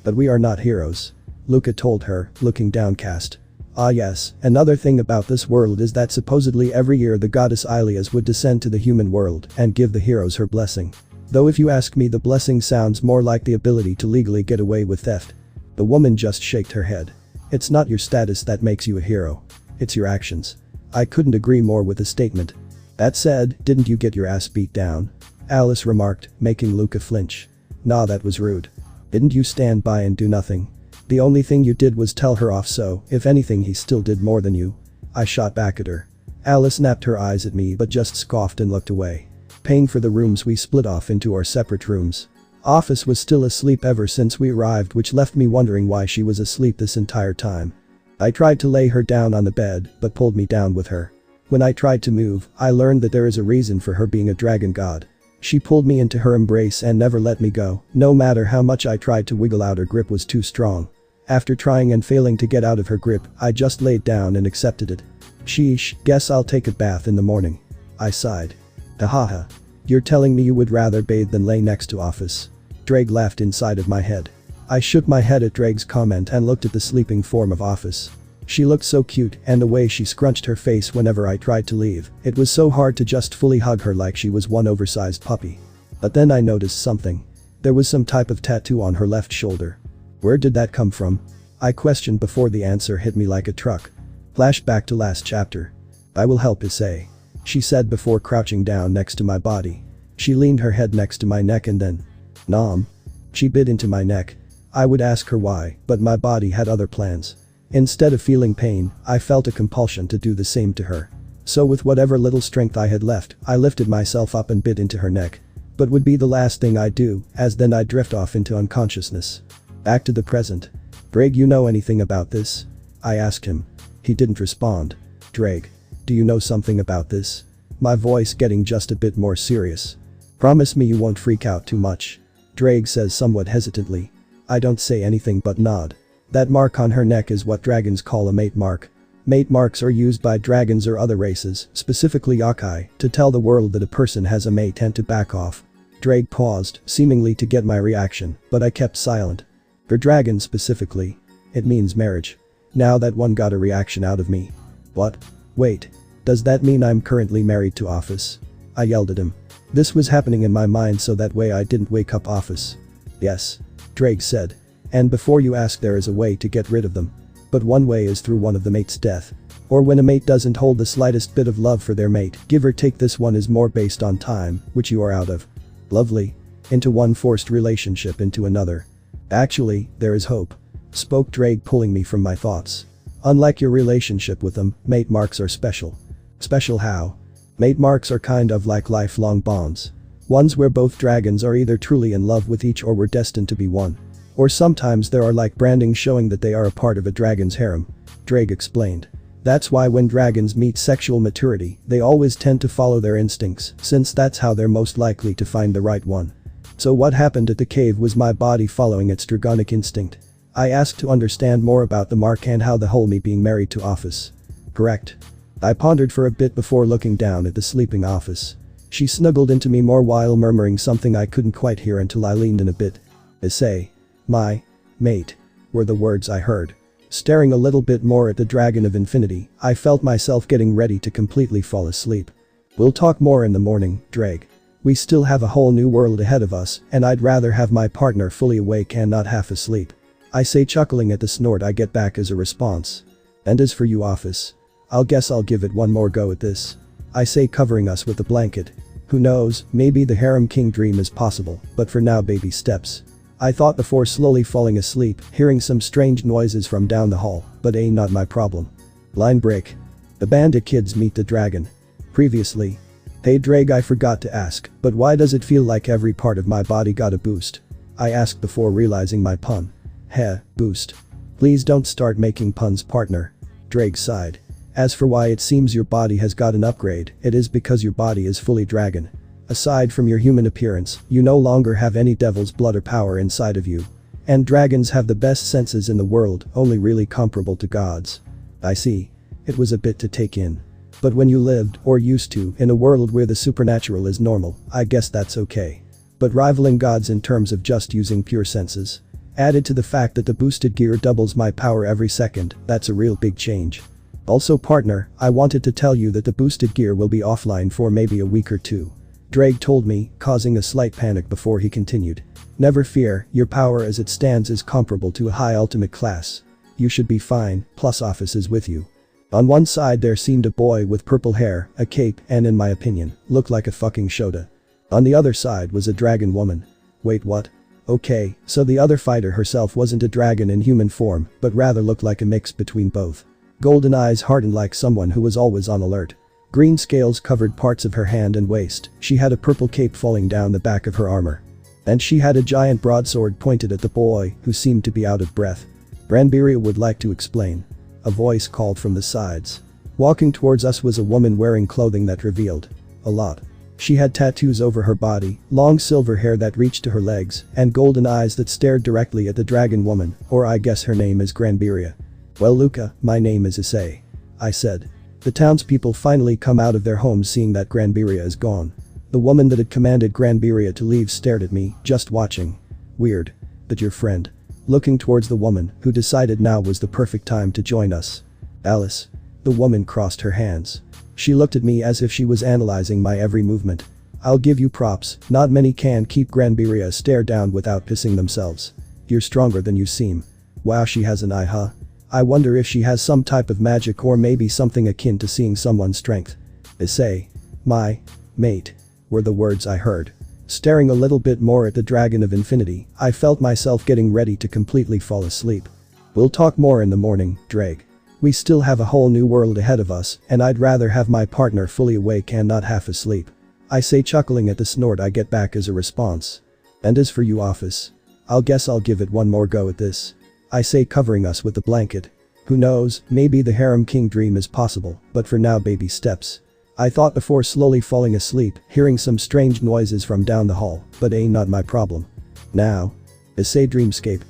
Speaker 1: But we are not heroes. Luca told her, looking downcast. Ah yes, another thing about this world is that supposedly every year the goddess Ilias would descend to the human world and give the heroes her blessing. Though if you ask me, the blessing sounds more like the ability to legally get away with theft. The woman just shook her head. It's not your status that makes you a hero. It's your actions. I couldn't agree more with the statement. That said, didn't you get your ass beat down? Alice remarked, making Luca flinch. Nah, that was rude. Didn't you stand by and do nothing? The only thing you did was tell her off, so, if anything, he still did more than you. I shot back at her. Alice snapped her eyes at me but just scoffed and looked away. Paying for the rooms, we split off into our separate rooms. Ophis was still asleep ever since we arrived, which left me wondering why she was asleep this entire time. I tried to lay her down on the bed but pulled me down with her. When I tried to move, I learned that there is a reason for her being a dragon god. She pulled me into her embrace and never let me go. No matter how much I tried to wiggle out, her grip was too strong. After trying and failing to get out of her grip, I just laid down and accepted it. Sheesh, guess I'll take a bath in the morning. I sighed. Hahaha. You're telling me you would rather bathe than lay next to Ophis? Drake laughed inside of my head. I shook my head at Drake's comment and looked at the sleeping form of Ophis. She looked so cute, and the way she scrunched her face whenever I tried to leave, it was so hard to just fully hug her like she was one oversized puppy. But then I noticed something. There was some type of tattoo on her left shoulder. Where did that come from? I questioned before the answer hit me like a truck. Flashback to last chapter. I will help Issei, she said before crouching down next to my body. She leaned her head next to my neck and then, nom. She bit into my neck. I would ask her why, but my body had other plans. Instead of feeling pain, I felt a compulsion to do the same to her. So with whatever little strength I had left, I lifted myself up and bit into her neck. But would be the last thing I'd do, as then I'd drift off into unconsciousness. Back to the present. Drake, you know anything about this? I asked him. He didn't respond. Drake, do you know something about this? My voice getting just a bit more serious. Promise me you won't freak out too much. Drake says somewhat hesitantly. I don't say anything but nod. That mark on her neck is what dragons call a mate mark. Mate marks are used by dragons or other races, specifically yokai, to tell the world that a person has a mate and to back off. Drake paused, seemingly to get my reaction, but I kept silent. For dragons specifically, it means marriage. Now that one got a reaction out of me. What? Wait. Does that mean I'm currently married to Ophis? I yelled at him. This was happening in my mind so that way I didn't wake up Ophis. Yes. Drake said. And before you ask, there is a way to get rid of them. But one way is through one of the mate's death. Or when a mate doesn't hold the slightest bit of love for their mate, give or take. This one is more based on time, which you are out of. Lovely. Into one forced relationship into another. Actually, there is hope. Spoke Drake, pulling me from my thoughts. Unlike your relationship with them, mate marks are special. Special how? Mate marks are kind of like lifelong bonds. Ones where both dragons are either truly in love with each or were destined to be one. Or sometimes there are like branding showing that they are a part of a dragon's harem. Drake explained. That's why when dragons meet sexual maturity, they always tend to follow their instincts, since that's how they're most likely to find the right one. So what happened at the cave was my body following its dragonic instinct. I asked to understand more about the mark and how the whole me being married to Ophis. Correct. I pondered for a bit before looking down at the sleeping Ophis. She snuggled into me more while murmuring something I couldn't quite hear until I leaned in a bit. Issei. My mate, were the words I heard. Staring a little bit more at the Dragon of Infinity, I felt myself getting ready to completely fall asleep. We'll talk more in the morning, Drake. We still have a whole new world ahead of us, and I'd rather have my partner fully awake and not half asleep. I say, chuckling at the snort I get back as a response. And as for you, Ophis, I'll guess I'll give it one more go at this. I say, covering us with a blanket. Who knows, maybe the harem king dream is possible, but for now, baby steps. I thought before slowly falling asleep, hearing some strange noises from down the hall, but ain't not my problem. Line break. The bandit kids meet the dragon. Previously. Hey Drake, I forgot to ask, but why does it feel like every part of my body got a boost? I asked before realizing my pun. Heh, boost. Please don't start making puns, partner. Drake sighed. As for why it seems your body has got an upgrade, it is because your body is fully dragon. Aside from your human appearance, you no longer have any devil's blood or power inside of you. And dragons have the best senses in the world, only really comparable to gods. I see. It was a bit to take in. But when you lived, or used to, in a world where the supernatural is normal, I guess that's okay. But rivaling gods in terms of just using pure senses? Added to the fact that the boosted gear doubles my power every second, that's a real big change. Also partner, I wanted to tell you that the boosted gear will be offline for maybe a week or two. Drake told me, causing a slight panic before he continued. Never fear, your power as it stands is comparable to a high ultimate class. You should be fine, plus Ophis is with you. On one side there seemed a boy with purple hair, a cape, and in my opinion, looked like a fucking Shota. On the other side was a dragon woman. Wait, what? Okay, so the other fighter herself wasn't a dragon in human form, but rather looked like a mix between both. Golden eyes hardened like someone who was always on alert. Green scales covered parts of her hand and waist, she had a purple cape falling down the back of her armor. And she had a giant broadsword pointed at the boy, who seemed to be out of breath. Granbiria would like to explain. A voice called from the sides. Walking towards us was a woman wearing clothing that revealed a lot. She had tattoos over her body, long silver hair that reached to her legs, and golden eyes that stared directly at the dragon woman, or I guess her name is Granbiria. Well Luca, my name is Issei. I said. The townspeople finally come out of their homes seeing that Granbiria is gone. The woman that had commanded Granbiria to leave stared at me, just watching. Weird. But your friend. Looking towards the woman, who decided now was the perfect time to join us. Alice. The woman crossed her hands. She looked at me as if she was analyzing my every movement. I'll give you props, not many can keep Granbiria stare down without pissing themselves. You're stronger than you seem. Wow, she has an eye, huh? I wonder if she has some type of magic or maybe something akin to seeing someone's strength. Issei. My mate. Were the words I heard. Staring a little bit more at the Dragon of Infinity, I felt myself getting ready to completely fall asleep. We'll talk more in the morning, Drake. We still have a whole new world ahead of us, and I'd rather have my partner fully awake and not half asleep. I say, chuckling at the snort I get back as a response. And as for you, Ophis. I'll guess I'll give it one more go at this. I say, covering us with the blanket. Who knows, maybe the Harem King dream is possible, but for now baby steps. I thought before slowly falling asleep, hearing some strange noises from down the hall, but not my problem. Now. Issei dreamscape.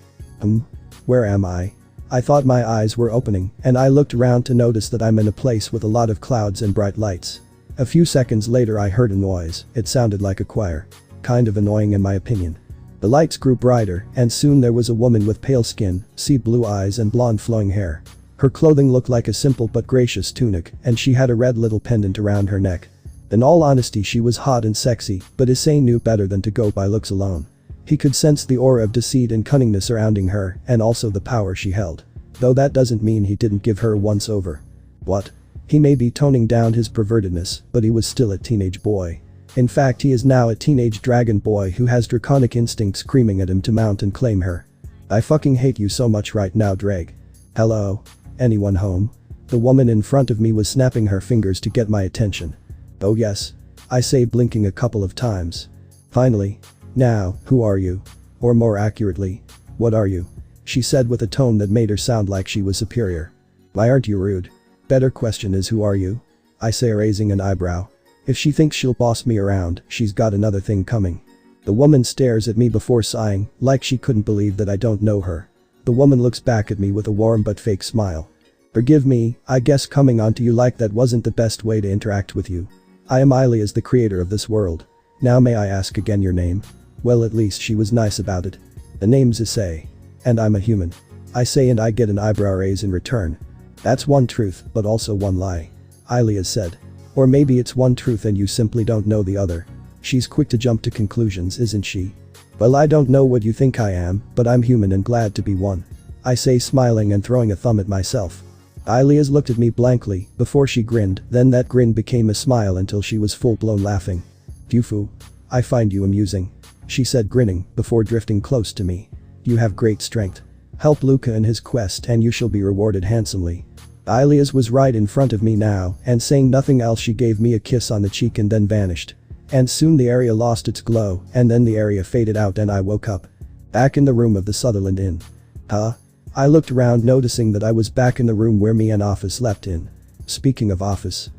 Speaker 1: Where am I? I thought my eyes were opening, and I looked around to notice that I'm in a place with a lot of clouds and bright lights. A few seconds later I heard a noise, it sounded like a choir. Kind of annoying in my opinion. The lights grew brighter, and soon there was a woman with pale skin, sea blue eyes and blonde flowing hair. Her clothing looked like a simple but gracious tunic, and she had a red little pendant around her neck. In all honesty, she was hot and sexy, but Issei knew better than to go by looks alone. He could sense the aura of deceit and cunningness surrounding her, and also the power she held. Though that doesn't mean he didn't give her a once over. What? He may be toning down his pervertedness, but he was still a teenage boy. In fact, he is now a teenage dragon boy who has draconic instincts screaming at him to mount and claim her. I fucking hate you so much right now, Drake. Hello? Anyone home? The woman in front of me was snapping her fingers to get my attention. Oh yes. I say, blinking a couple of times. Finally. Now, who are you? Or more accurately, what are you? She said with a tone that made her sound like she was superior. Why aren't you rude? Better question is, who are you? I say, raising an eyebrow. If she thinks she'll boss me around, she's got another thing coming. The woman stares at me before sighing, like she couldn't believe that I don't know her. The woman looks back at me with a warm but fake smile. Forgive me, I guess coming onto you like that wasn't the best way to interact with you. I am Issei, as the creator of this world. Now may I ask again your name? Well, at least she was nice about it. The name's Issei. And I'm a human. I say, and I get an eyebrow raise in return. That's one truth, but also one lie. Issei said. Or maybe it's one truth and you simply don't know the other. She's quick to jump to conclusions, isn't she? Well, I don't know what you think I am, but I'm human and glad to be one. I say, smiling and throwing a thumb at myself. Issei looked at me blankly before she grinned, then that grin became a smile until she was full-blown laughing. Fufu. I find you amusing. She said, grinning, before drifting close to me. You have great strength. Help Luca in his quest and you shall be rewarded handsomely. Issei was right in front of me now, and saying nothing else she gave me a kiss on the cheek and then vanished. And soon the area lost its glow, and then the area faded out and I woke up. Back in the room of the Sutherland Inn. Huh? I looked around, noticing that I was back in the room where me and Ophis slept in. Speaking of Ophis.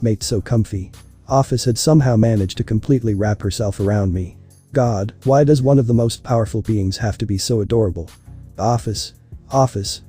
Speaker 1: Mate, so comfy. Ophis had somehow managed to completely wrap herself around me. God, why does one of the most powerful beings have to be so adorable? Ophis,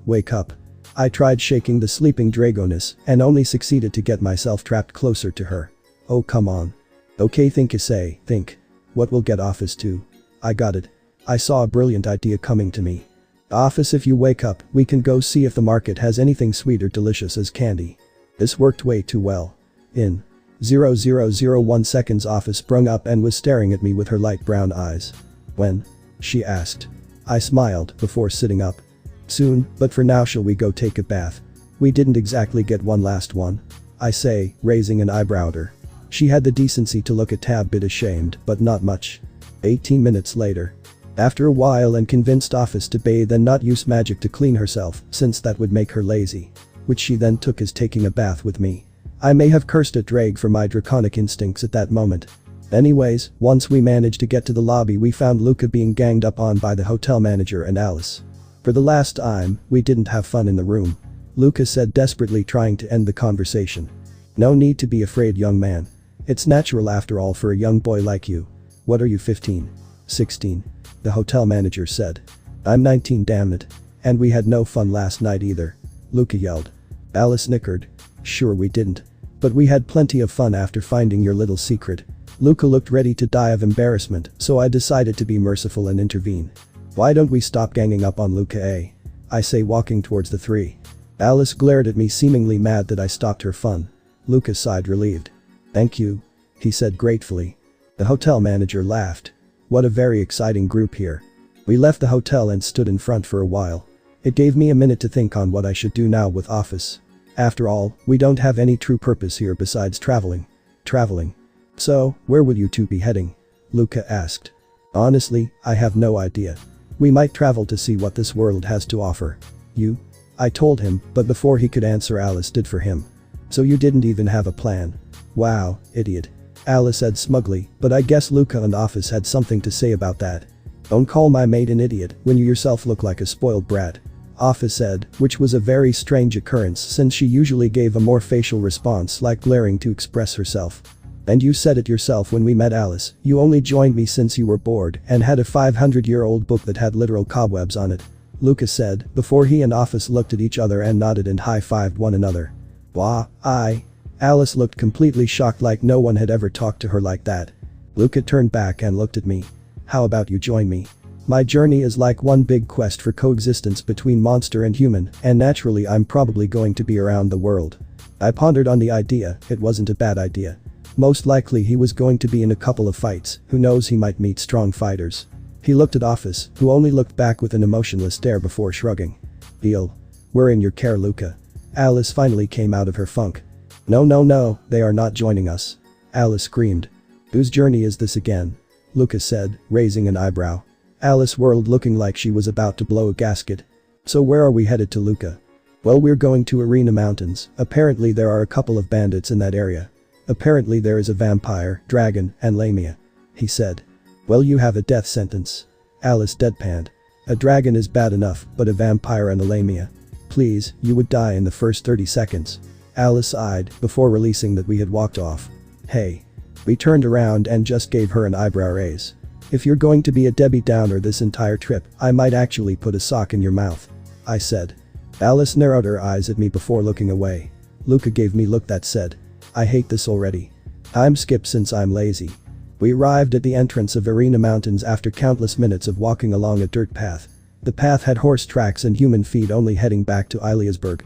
Speaker 1: wake up. I tried shaking the sleeping Dragoness and only succeeded to get myself trapped closer to her. Oh come on. Okay, think Issei, think. What will get Ophis to? I got it. I saw a brilliant idea coming to me. Ophis, if you wake up, we can go see if the market has anything sweet or delicious as candy. This worked way too well. In 0001 seconds Ophis sprung up and was staring at me with her light brown eyes. When? She asked. I smiled before sitting up. Soon, but for now shall we go take a bath? We didn't exactly get one last one. I say, raising an eyebrow at her. She had the decency to look a tad bit ashamed, but not much. 18 minutes later. After a while and convinced Ophis to bathe and not use magic to clean herself, since that would make her lazy. Which she then took as taking a bath with me. I may have cursed at Drake for my draconic instincts at that moment. Anyways, once we managed to get to the lobby we found Luca being ganged up on by the hotel manager and Alice. For the last time, we didn't have fun in the room. Luca said, desperately trying to end the conversation. No need to be afraid, young man. It's natural after all for a young boy like you. What are you, 15? 16? The hotel manager said. I'm 19, damn it. And we had no fun last night either. Luca yelled. Alice snickered. Sure we didn't. But we had plenty of fun after finding your little secret. Luca looked ready to die of embarrassment, so I decided to be merciful and intervene. Why don't we stop ganging up on Luca, eh? I say, walking towards the three. Alice glared at me, seemingly mad that I stopped her fun. Luca sighed, relieved. Thank you, he said gratefully. The hotel manager laughed. What a very exciting group here. We left the hotel and stood in front for a while. It gave me a minute to think on what I should do now with Ophis. After all, we don't have any true purpose here besides traveling. So, where would you two be heading? Luca asked. Honestly, I have no idea. We might travel to see what this world has to offer. You? I told him, but before he could answer Alice did for him. So you didn't even have a plan. Wow, idiot. Alice said smugly, but I guess Luca and Ophis had something to say about that. Don't call my mate an idiot when you yourself look like a spoiled brat. Ophis said, which was a very strange occurrence since she usually gave a more facial response like glaring to express herself. And you said it yourself when we met, Alice, you only joined me since you were bored and had a 500-year-old book that had literal cobwebs on it. Luca said, before he and Ophis looked at each other and nodded and high-fived one another. Wah, Alice looked completely shocked, like no one had ever talked to her like that. Luca turned back and looked at me. How about you join me? My journey is like one big quest for coexistence between monster and human, and naturally I'm probably going to be around the world. I pondered on the idea. It wasn't a bad idea. Most likely he was going to be in a couple of fights, who knows, he might meet strong fighters. He looked at Ophis, who only looked back with an emotionless stare before shrugging. Deal. We're in your care, Luca. Alice finally came out of her funk. No, they are not joining us. Alice screamed. Whose journey is this again? Luca said, raising an eyebrow. Alice whirled, looking like she was about to blow a gasket. So where are we headed to, Luca? Well, we're going to Arena Mountains. Apparently there are a couple of bandits in that area. Apparently there is a vampire, dragon, and lamia. He said. Well, you have a death sentence. Alice deadpanned. A dragon is bad enough, but a vampire and a lamia. Please, you would die in the first 30 seconds. Alice sighed before releasing that we had walked off. Hey. We turned around and just gave her an eyebrow raise. If you're going to be a Debbie Downer this entire trip, I might actually put a sock in your mouth. I said. Alice narrowed her eyes at me before looking away. Luca gave me a look that said, I hate this already. I'm skipped since I'm lazy. We arrived at the entrance of Arena Mountains after countless minutes of walking along a dirt path. The path had horse tracks and human feet only heading back to Iliasburg.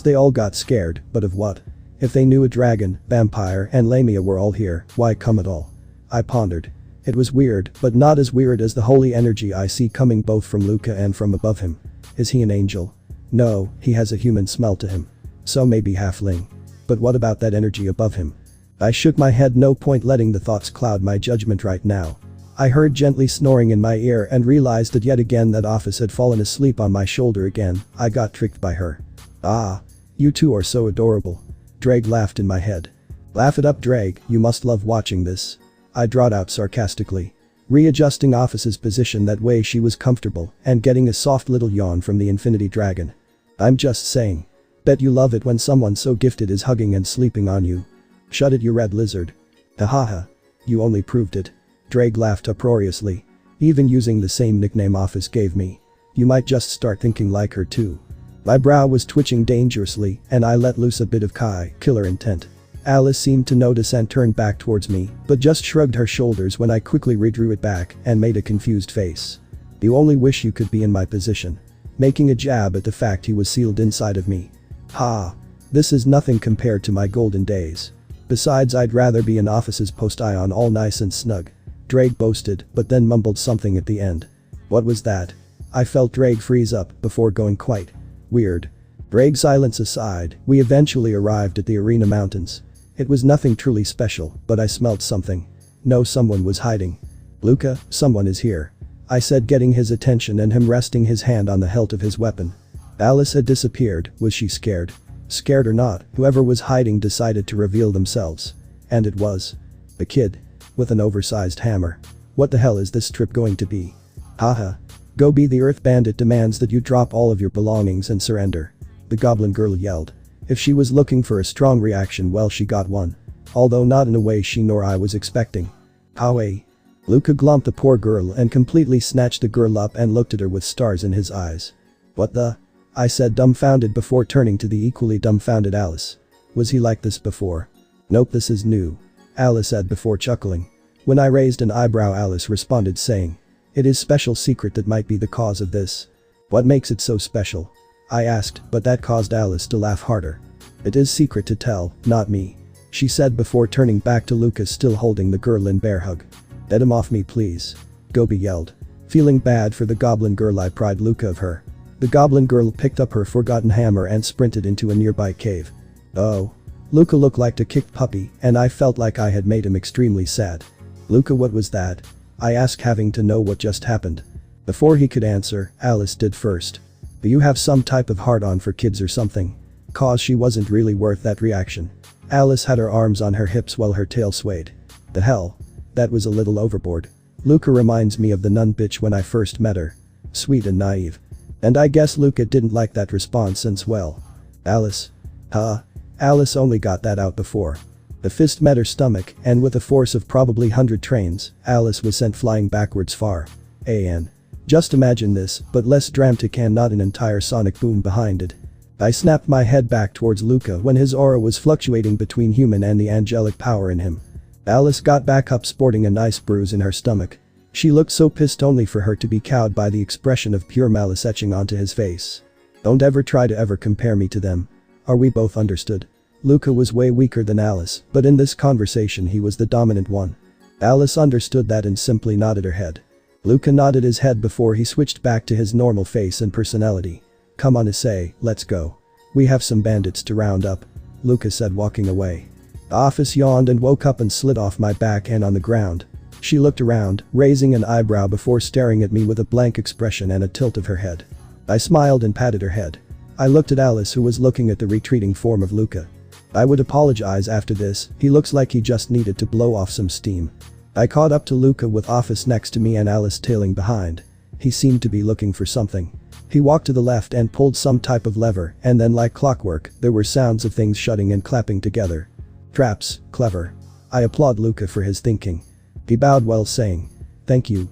Speaker 1: They all got scared, but of what? If they knew a dragon, vampire, and lamia were all here, why come at all? I pondered. It was weird, but not as weird as the holy energy I see coming both from Luca and from above him. Is he an angel? No, he has a human smell to him. So maybe halfling. But what about that energy above him? I shook my head, no point letting the thoughts cloud my judgment right now. I heard gently snoring in my ear and realized that yet again that Ophis had fallen asleep on my shoulder again. I got tricked by her. Ah. You two are so adorable. Drake laughed in my head. Laugh it up, Drake, you must love watching this. I drawled out sarcastically. Readjusting Ophis's position that way she was comfortable and getting a soft little yawn from the Infinity Dragon. I'm just saying. Bet you love it when someone so gifted is hugging and sleeping on you. Shut it, you red lizard. Hahaha. You only proved it. Drake laughed uproariously. Even using the same nickname Ophis gave me. You might just start thinking like her too. My brow was twitching dangerously and I let loose a bit of killer intent. Alice seemed to notice and turned back towards me, but just shrugged her shoulders when I quickly redrew it back and made a confused face. You only wish you could be in my position. Making a jab at the fact he was sealed inside of me. Ha. This is nothing compared to my golden days. Besides, I'd rather be in Ophis' post-ion all nice and snug. Drake boasted, but then mumbled something at the end. What was that? I felt Drake freeze up before going quiet. Weird. Drake's silence aside, we eventually arrived at the Arena Mountains. It was nothing truly special, but I smelled something. No, someone was hiding. Luca, someone is here. I said, getting his attention and him resting his hand on the hilt of his weapon. Alice had disappeared. Was she scared? Scared or not, whoever was hiding decided to reveal themselves. And it was a kid. With an oversized hammer. What the hell is this trip going to be? Haha. Go be the Earth Bandit demands that you drop all of your belongings and surrender. The goblin girl yelled. If she was looking for a strong reaction, well, she got one. Although not in a way she nor I was expecting. Howie. Luca glumped the poor girl and completely snatched the girl up and looked at her with stars in his eyes. What the? I said, dumbfounded, before turning to the equally dumbfounded Alice. Was he like this before? Nope, this is new. Alice said before chuckling. When I raised an eyebrow, Alice responded saying. It is special secret that might be the cause of this. What makes it so special? I asked, but that caused Alice to laugh harder. It is secret to tell, not me. She said before turning back to Lucas, still holding the girl in bear hug. Get him off me, please. Gobi yelled. Feeling bad for the goblin girl, I pried Luca of her. The goblin girl picked up her forgotten hammer and sprinted into a nearby cave. Oh. Luca looked like a kicked puppy, and I felt like I had made him extremely sad. Luca, what was that? I asked, having to know what just happened. Before he could answer, Alice did first. Do you have some type of hard-on for kids or something? Cause she wasn't really worth that reaction. Alice had her arms on her hips while her tail swayed. The hell? That was a little overboard. Luca reminds me of the nun bitch when I first met her. Sweet and naive. And I guess Luca didn't like that response since, well. Alice. Huh? Alice only got that out before. The fist met her stomach, and with a force of probably 100 trains, Alice was sent flying backwards far. And just imagine this, but less dramatic and not an entire sonic boom behind it. I snapped my head back towards Luca when his aura was fluctuating between human and the angelic power in him. Alice got back up sporting a nice bruise in her stomach. She looked so pissed, only for her to be cowed by the expression of pure malice etching onto his face. Don't ever try to ever compare me to them. Are we both understood? Luca was way weaker than Alice, but in this conversation he was the dominant one. Alice understood that and simply nodded her head. Luca nodded his head before he switched back to his normal face and personality. Come on, Issei, let's go. We have some bandits to round up. Luca said, walking away. Ophis yawned and woke up and slid off my back and on the ground. She looked around, raising an eyebrow before staring at me with a blank expression and a tilt of her head. I smiled and patted her head. I looked at Alice, who was looking at the retreating form of Luca. I would apologize after this, he looks like he just needed to blow off some steam. I caught up to Luca with Ophis next to me and Alice tailing behind. He seemed to be looking for something. He walked to the left and pulled some type of lever, and then like clockwork, there were sounds of things shutting and clapping together. Traps, clever. I applaud Luca for his thinking. He bowed while saying, thank you,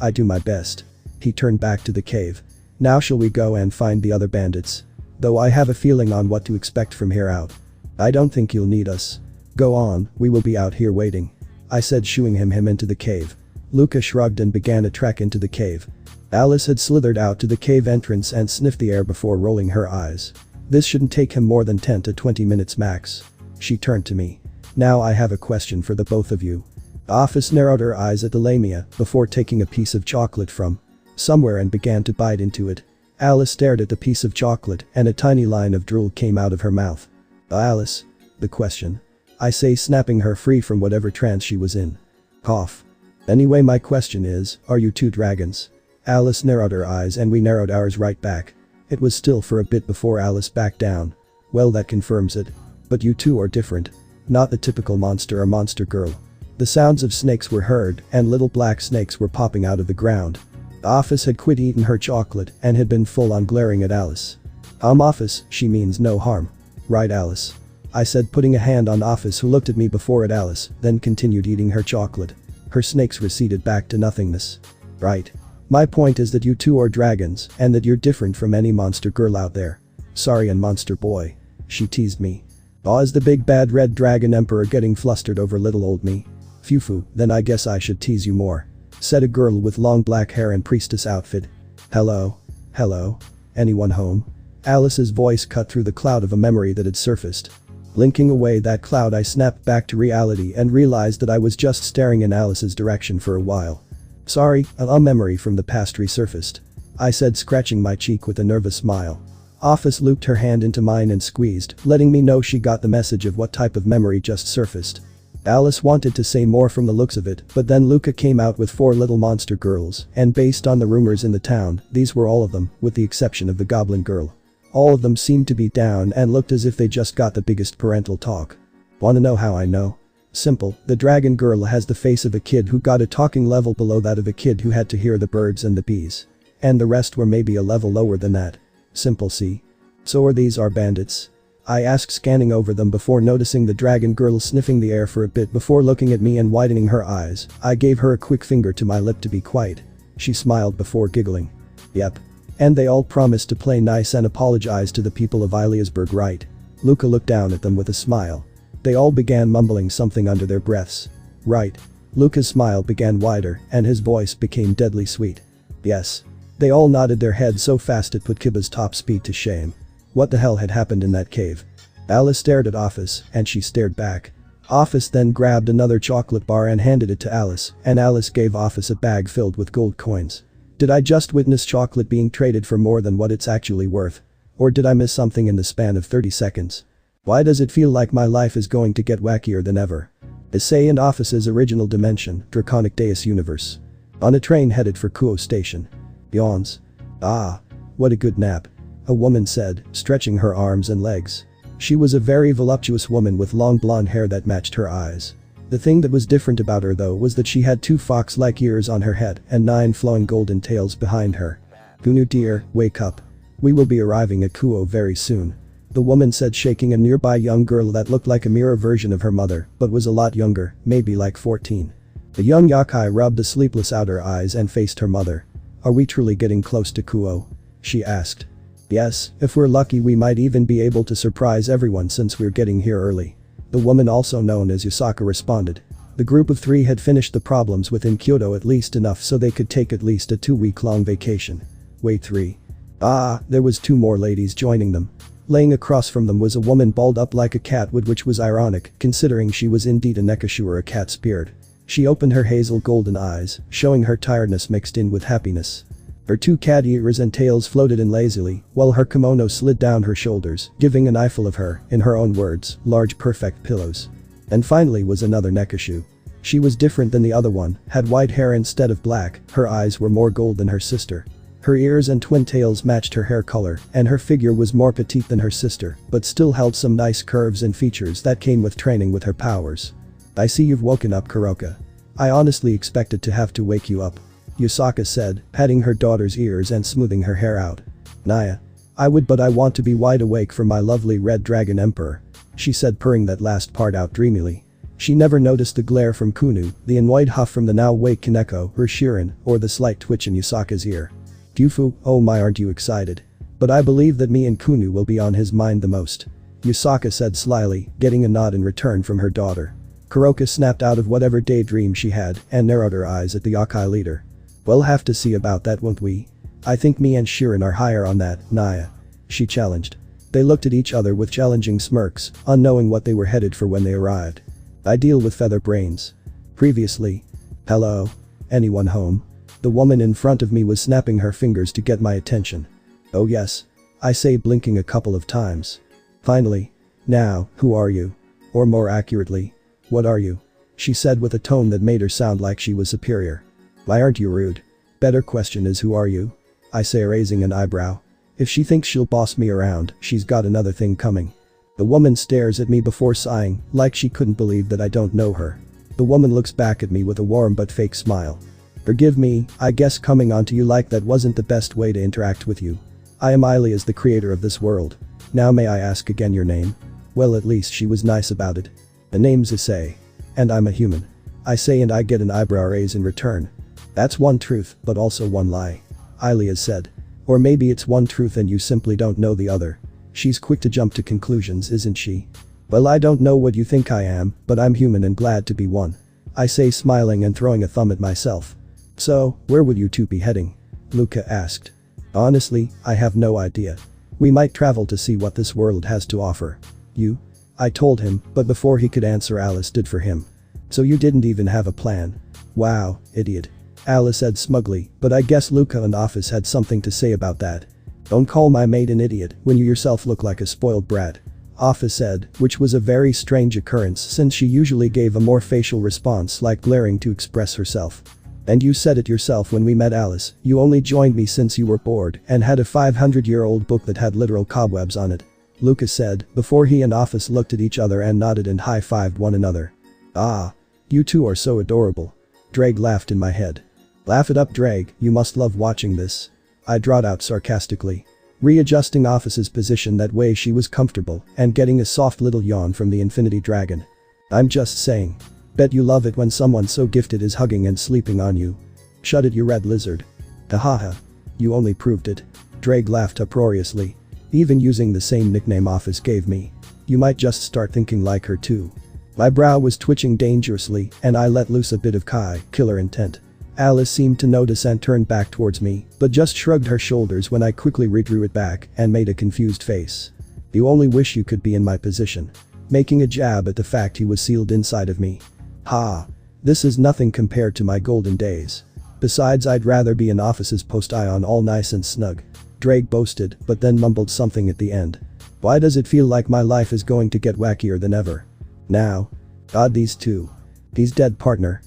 Speaker 1: I do my best. He turned back to the cave. Now shall we go and find the other bandits? Though I have a feeling on what to expect from here out. I don't think you'll need us. Go on, we will be out here waiting. I said, shooing him into the cave. Luca shrugged and began a trek into the cave. Alice had slithered out to the cave entrance and sniffed the air before rolling her eyes. This shouldn't take him more than 10 to 20 minutes max. She turned to me. Now I have a question for the both of you. Ophis narrowed her eyes at the lamia before taking a piece of chocolate from somewhere and began to bite into it. Alice stared at the piece of chocolate and a tiny line of drool came out of her mouth. Alice. The question. I say, snapping her free from whatever trance she was in. Cough. Anyway, my question is, are you two dragons? Alice narrowed her eyes and we narrowed ours right back. It was still for a bit before Alice backed down. Well, that confirms it. But you two are different. Not the typical monster or monster girl. The sounds of snakes were heard and little black snakes were popping out of the ground. Ophis had quit eating her chocolate and had been full on glaring at Alice. Ophis, she means no harm. Right, Alice? I said, putting a hand on Ophis, who looked at me before at Alice, then continued eating her chocolate. Her snakes receded back to nothingness. Right. My point is that you two are dragons and that you're different from any monster girl out there. Sorry, and monster boy. She teased me. Is the big bad red dragon emperor getting flustered over little old me? Phew, then I guess I should tease you more. said a girl with long black hair and priestess outfit. Hello? Hello? Anyone home? Alice's voice cut through the cloud of a memory that had surfaced. Blinking away that cloud, I snapped back to reality and realized that I was just staring in Alice's direction for a while. Sorry, a memory from the past resurfaced, I said, scratching my cheek with a nervous smile. Ophis looped her hand into mine and squeezed, letting me know she got the message of what type of memory just surfaced. Alice wanted to say more from the looks of it, but then Luca came out with 4 little monster girls, and based on the rumors in the town, these were all of them, with the exception of the goblin girl. All of them seemed to be down and looked as if they just got the biggest parental talk. Wanna know how I know? Simple, the dragon girl has the face of a kid who got a talking level below that of a kid who had to hear the birds and the bees. And the rest were maybe a level lower than that. Simple, see? So are these our bandits? I asked, scanning over them before noticing the dragon girl sniffing the air for a bit before looking at me and widening her eyes. I gave her a quick finger to my lip to be quiet. She smiled before giggling. Yep. And they all promised to play nice and apologize to the people of Iliasburg, right? Luca looked down at them with a smile. They all began mumbling something under their breaths. Right. Luca's smile began wider and his voice became deadly sweet. Yes. They all nodded their heads so fast it put Kiba's top speed to shame. What the hell had happened in that cave? Alice stared at Ophis and she stared back. Ophis then grabbed another chocolate bar and handed it to Alice, and Alice gave Ophis a bag filled with gold coins. Did I just witness chocolate being traded for more than what it's actually worth? Or did I miss something in the span of 30 seconds? Why does it feel like my life is going to get wackier than ever? Issei and Ophis's original dimension, Draconic Deus universe. On a train headed for Kuo station. Yawns. Ah. What a good nap. A woman said, stretching her arms and legs. She was a very voluptuous woman with long blonde hair that matched her eyes. The thing that was different about her though was that she had 2 fox-like ears on her head and 9 flowing golden tails behind her. Gunu dear, wake up. We will be arriving at Kuo very soon. The woman said, shaking a nearby young girl that looked like a mirror version of her mother but was a lot younger, maybe like 14. The young yakai rubbed the sleepless outer eyes and faced her mother. Are we truly getting close to Kuo? She asked. Yes, if we're lucky we might even be able to surprise everyone since we're getting here early. The woman, also known as Yusaka, responded. The group of 3 had finished the problems within Kyoto at least enough so they could take at least a 2-week-long vacation. Wait, 3. Ah, there was 2 more ladies joining them. Laying across from them was a woman balled up like a cat, which was ironic considering she was indeed a nekashu, or a cat spirit. She opened her hazel golden eyes, showing her tiredness mixed in with happiness. Her 2 cat ears and tails floated in lazily, while her kimono slid down her shoulders, giving an eyeful of her, in her own words, large perfect pillows. And finally was another nekashu. She was different than the other one, had white hair instead of black, her eyes were more gold than her sister. Her ears and twin tails matched her hair color, and her figure was more petite than her sister, but still held some nice curves and features that came with training with her powers. I see you've woken up, Kuroka. I honestly expected to have to wake you up, Yusaka said, patting her daughter's ears and smoothing her hair out. Naya. I would, but I want to be wide awake for my lovely red dragon emperor, she said, purring that last part out dreamily. She never noticed the glare from Kunu, the annoyed huff from the now awake Kaneko, her Shirin, or the slight twitch in Yusaka's ear. Gyufu, oh my, aren't you excited? But I believe that me and Kunu will be on his mind the most, Yusaka said slyly, getting a nod in return from her daughter. Kuroka snapped out of whatever daydream she had and narrowed her eyes at the yokai leader. We'll have to see about that, won't we? I think me and Shirin are higher on that, Naya, she challenged. They looked at each other with challenging smirks, unknowing what they were headed for when they arrived. I deal with feather brains. Previously. Hello? Anyone home? The woman in front of me was snapping her fingers to get my attention. Oh yes. I say, blinking a couple of times. Finally. Now, who are you? Or more accurately, what are you? She said with a tone that made her sound like she was superior. Why aren't you rude? Better question is, who are you? I say, raising an eyebrow. If she thinks she'll boss me around, she's got another thing coming. The woman stares at me before sighing, like she couldn't believe that I don't know her. The woman looks back at me with a warm but fake smile. Forgive me, I guess coming onto you like that wasn't the best way to interact with you. I am Ilias, the creator of this world. Now may I ask again your name? Well, at least she was nice about it. The name's Issei. And I'm a human. I say, and I get an eyebrow raise in return. That's one truth, but also one lie, Ilias said. Or maybe it's one truth and you simply don't know the other. She's quick to jump to conclusions, isn't she? Well, I don't know what you think I am, but I'm human and glad to be one, I say, smiling and throwing a thumb at myself. So, where would you two be heading? Luca asked. Honestly, I have no idea. We might travel to see what this world has to offer. You? I told him, but before he could answer Alice did for him. So you didn't even have a plan. Wow, idiot. Alice said smugly, but I guess Luca and Ophis had something to say about that. Don't call my mate an idiot when you yourself look like a spoiled brat. Ophis said, which was a very strange occurrence since she usually gave a more facial response like glaring to express herself. And you said it yourself when we met Alice, you only joined me since you were bored and had a 500-year-old book that had literal cobwebs on it. Lucas said, before he and Ophis looked at each other and nodded and high-fived one another. Ah. You two are so adorable. Drake laughed in my head. Laugh it up, Drake, you must love watching this. I drawled out sarcastically. Readjusting Ophis's position that way she was comfortable and getting a soft little yawn from the Infinity Dragon. I'm just saying. Bet you love it when someone so gifted is hugging and sleeping on you. Shut it, you red lizard. Hahaha. You only proved it. Drake laughed uproariously. Even using the same nickname Ophis gave me. You might just start thinking like her too. My brow was twitching dangerously and I let loose a bit of killer intent. Alice seemed to notice and turned back towards me, but just shrugged her shoulders when I quickly redrew it back and made a confused face. You only wish you could be in my position. Making a jab at the fact he was sealed inside of me. Ha. This is nothing compared to my golden days. Besides, I'd rather be in Ophis's post-ion all nice and snug. Drake boasted, but then mumbled something at the end. Why does it feel like my life is going to get wackier than ever? Now. God, these two. He's dead, partner.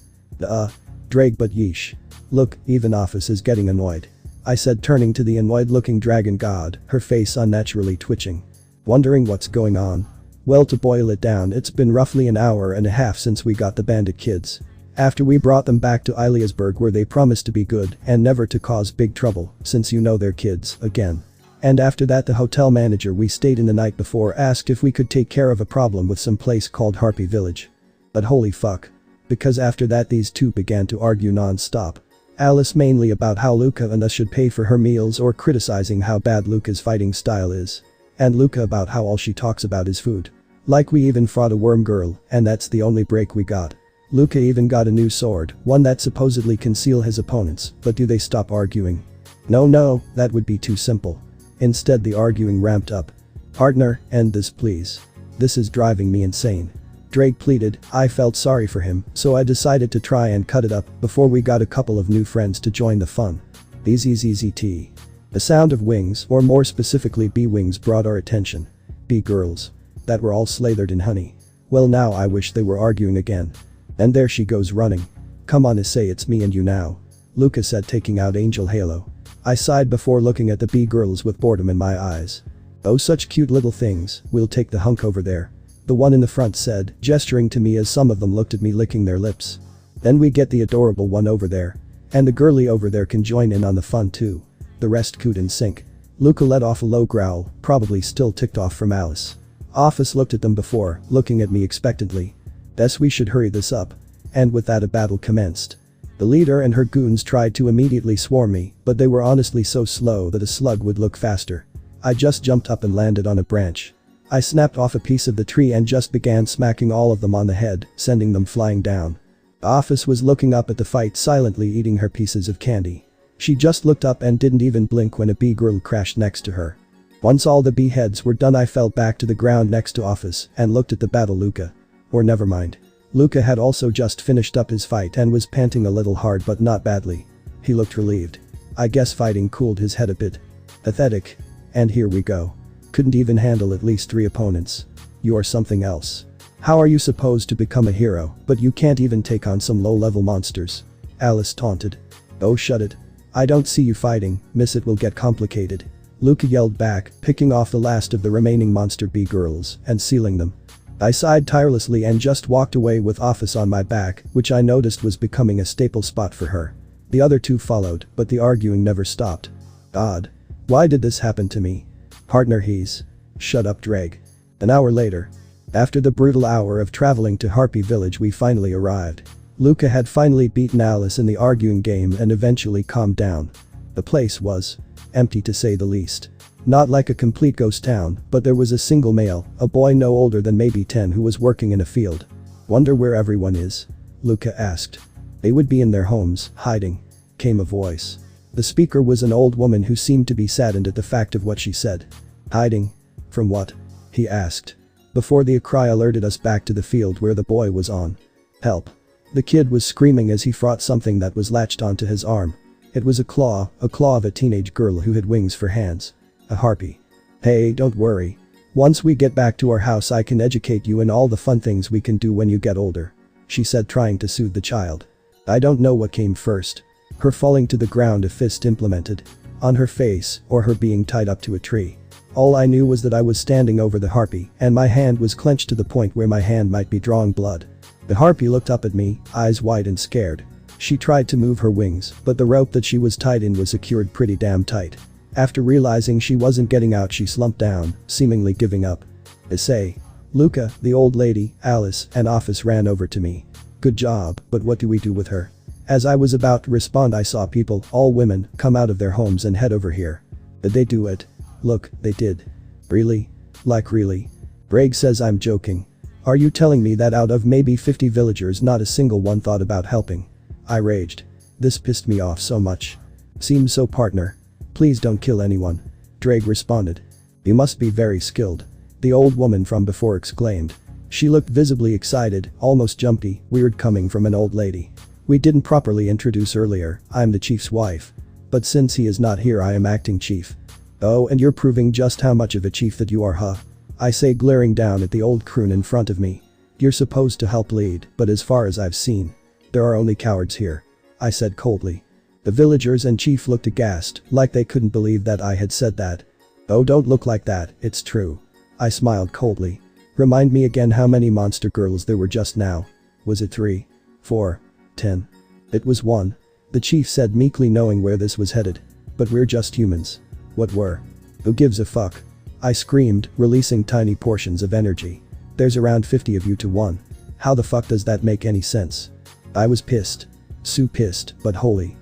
Speaker 1: Drake, but yeesh. Look, even Ophis is getting annoyed. I said, turning to the annoyed-looking dragon god, her face unnaturally twitching. Wondering what's going on. Well, to boil it down, it's been roughly an hour and a half since we got the bandit kids. After we brought them back to Iliasburg where they promised to be good and never to cause big trouble, since you know they're kids, again. And after that the hotel manager we stayed in the night before asked if we could take care of a problem with some place called Harpy Village. But holy fuck. Because after that these two began to argue non-stop. Alice mainly about how Luca and us should pay for her meals or criticizing how bad Luca's fighting style is. And Luca about how all she talks about is food. Like we even fought a worm girl and that's the only break we got. Luca even got a new sword, one that supposedly conceal his opponents, but do they stop arguing? No, that would be too simple. Instead the arguing ramped up. Partner, end this please. This is driving me insane. Drake pleaded. I felt sorry for him, so I decided to try and cut it up before we got a couple of new friends to join the fun. BZZZT. The sound of wings, or more specifically bee wings, brought our attention. Bee girls. That were all slathered in honey. Well, now I wish they were arguing again. And there she goes running. Come on, Issei, it's me and you now. Luca said, taking out Angel Halo. I sighed before looking at the bee girls with boredom in my eyes. Oh, such cute little things, we'll take the hunk over there. The one in the front said, gesturing to me as some of them looked at me licking their lips. Then we get the adorable one over there. And the girly over there can join in on the fun too. The rest cooed in sync. Luca let off a low growl, probably still ticked off from Alice. Ophis looked at them before, looking at me expectantly. Guess we should hurry this up. And with that a battle commenced. The leader and her goons tried to immediately swarm me, but they were honestly so slow that a slug would look faster. I just jumped up and landed on a branch. I snapped off a piece of the tree and just began smacking all of them on the head, sending them flying down. Ophis was looking up at the fight, silently eating her pieces of candy. She just looked up and didn't even blink when a bee girl crashed next to her. Once all the bee heads were done, I fell back to the ground next to Ophis and looked at the battle Luca. Or never mind. Luca had also just finished up his fight and was panting a little hard but not badly. He looked relieved. I guess fighting cooled his head a bit. Pathetic. And here we go. Couldn't even handle at least 3 opponents. You're something else. How are you supposed to become a hero, but you can't even take on some low-level monsters? Alice taunted. Oh, shut it. I don't see you fighting, miss, it will get complicated. Luca yelled back, picking off the last of the remaining monster bee girls and sealing them. I sighed tirelessly and just walked away with Ophis on my back, which I noticed was becoming a staple spot for her. The other two followed, but the arguing never stopped. Odd. Why did this happen to me? Partner, he's. Shut up, Drake. An hour later. After the brutal hour of traveling to Harpy Village, we finally arrived. Luca had finally beaten Alice in the arguing game and eventually calmed down. The place was empty, to say the least. Not like a complete ghost town, but there was a single male, a boy no older than maybe 10, who was working in a field. Wonder where everyone is? Luca asked. They would be in their homes, hiding. came a voice. The speaker was an old woman who seemed to be saddened at the fact of what she said. Hiding? From what? He asked. Before the cry alerted us back to the field where the boy was on. Help. The kid was screaming as he fought something that was latched onto his arm. It was a claw of a teenage girl who had wings for hands. A harpy. Hey, don't worry. Once we get back to our house I can educate you in all the fun things we can do when you get older, she said, trying to soothe the child. I don't know what came first. Her falling to the ground, a fist implemented on her face, or her being tied up to a tree. All I knew was that I was standing over the harpy and my hand was clenched to the point where my hand might be drawing blood. The harpy looked up at me, eyes wide and scared. She tried to move her wings, but the rope that she was tied in was secured pretty damn tight. After realizing she wasn't getting out, she slumped down, seemingly giving up. Issei, Luca, the old lady, Alice, and Ophis ran over to me. Good job, but what do we do with her? As I was about to respond, I saw people, all women, come out of their homes and head over here. Did they do it? Look, they did. Really? Like really? Greg says I'm joking. Are you telling me that out of maybe 50 villagers not a single one thought about helping? I raged. This pissed me off so much. Seems so, partner. Please don't kill anyone. Drake responded. You must be very skilled. The old woman from before exclaimed. She looked visibly excited, almost jumpy, weird coming from an old lady. We didn't properly introduce earlier, I'm the chief's wife. But since he is not here I am acting chief. Oh, and you're proving just how much of a chief that you are, huh? I say, glaring down at the old croon in front of me. You're supposed to help lead, but as far as I've seen, there are only cowards here. I said coldly. The villagers and chief looked aghast, like they couldn't believe that I had said that. Oh, don't look like that, it's true. I smiled coldly. Remind me again how many monster girls there were just now. Was it 3? 4? 10? It was 1. The chief said meekly, knowing where this was headed. But we're just humans. What were? Who gives a fuck? I screamed, releasing tiny portions of energy. There's around 50 of you to 1. How the fuck does that make any sense? I was pissed. So pissed, but holy.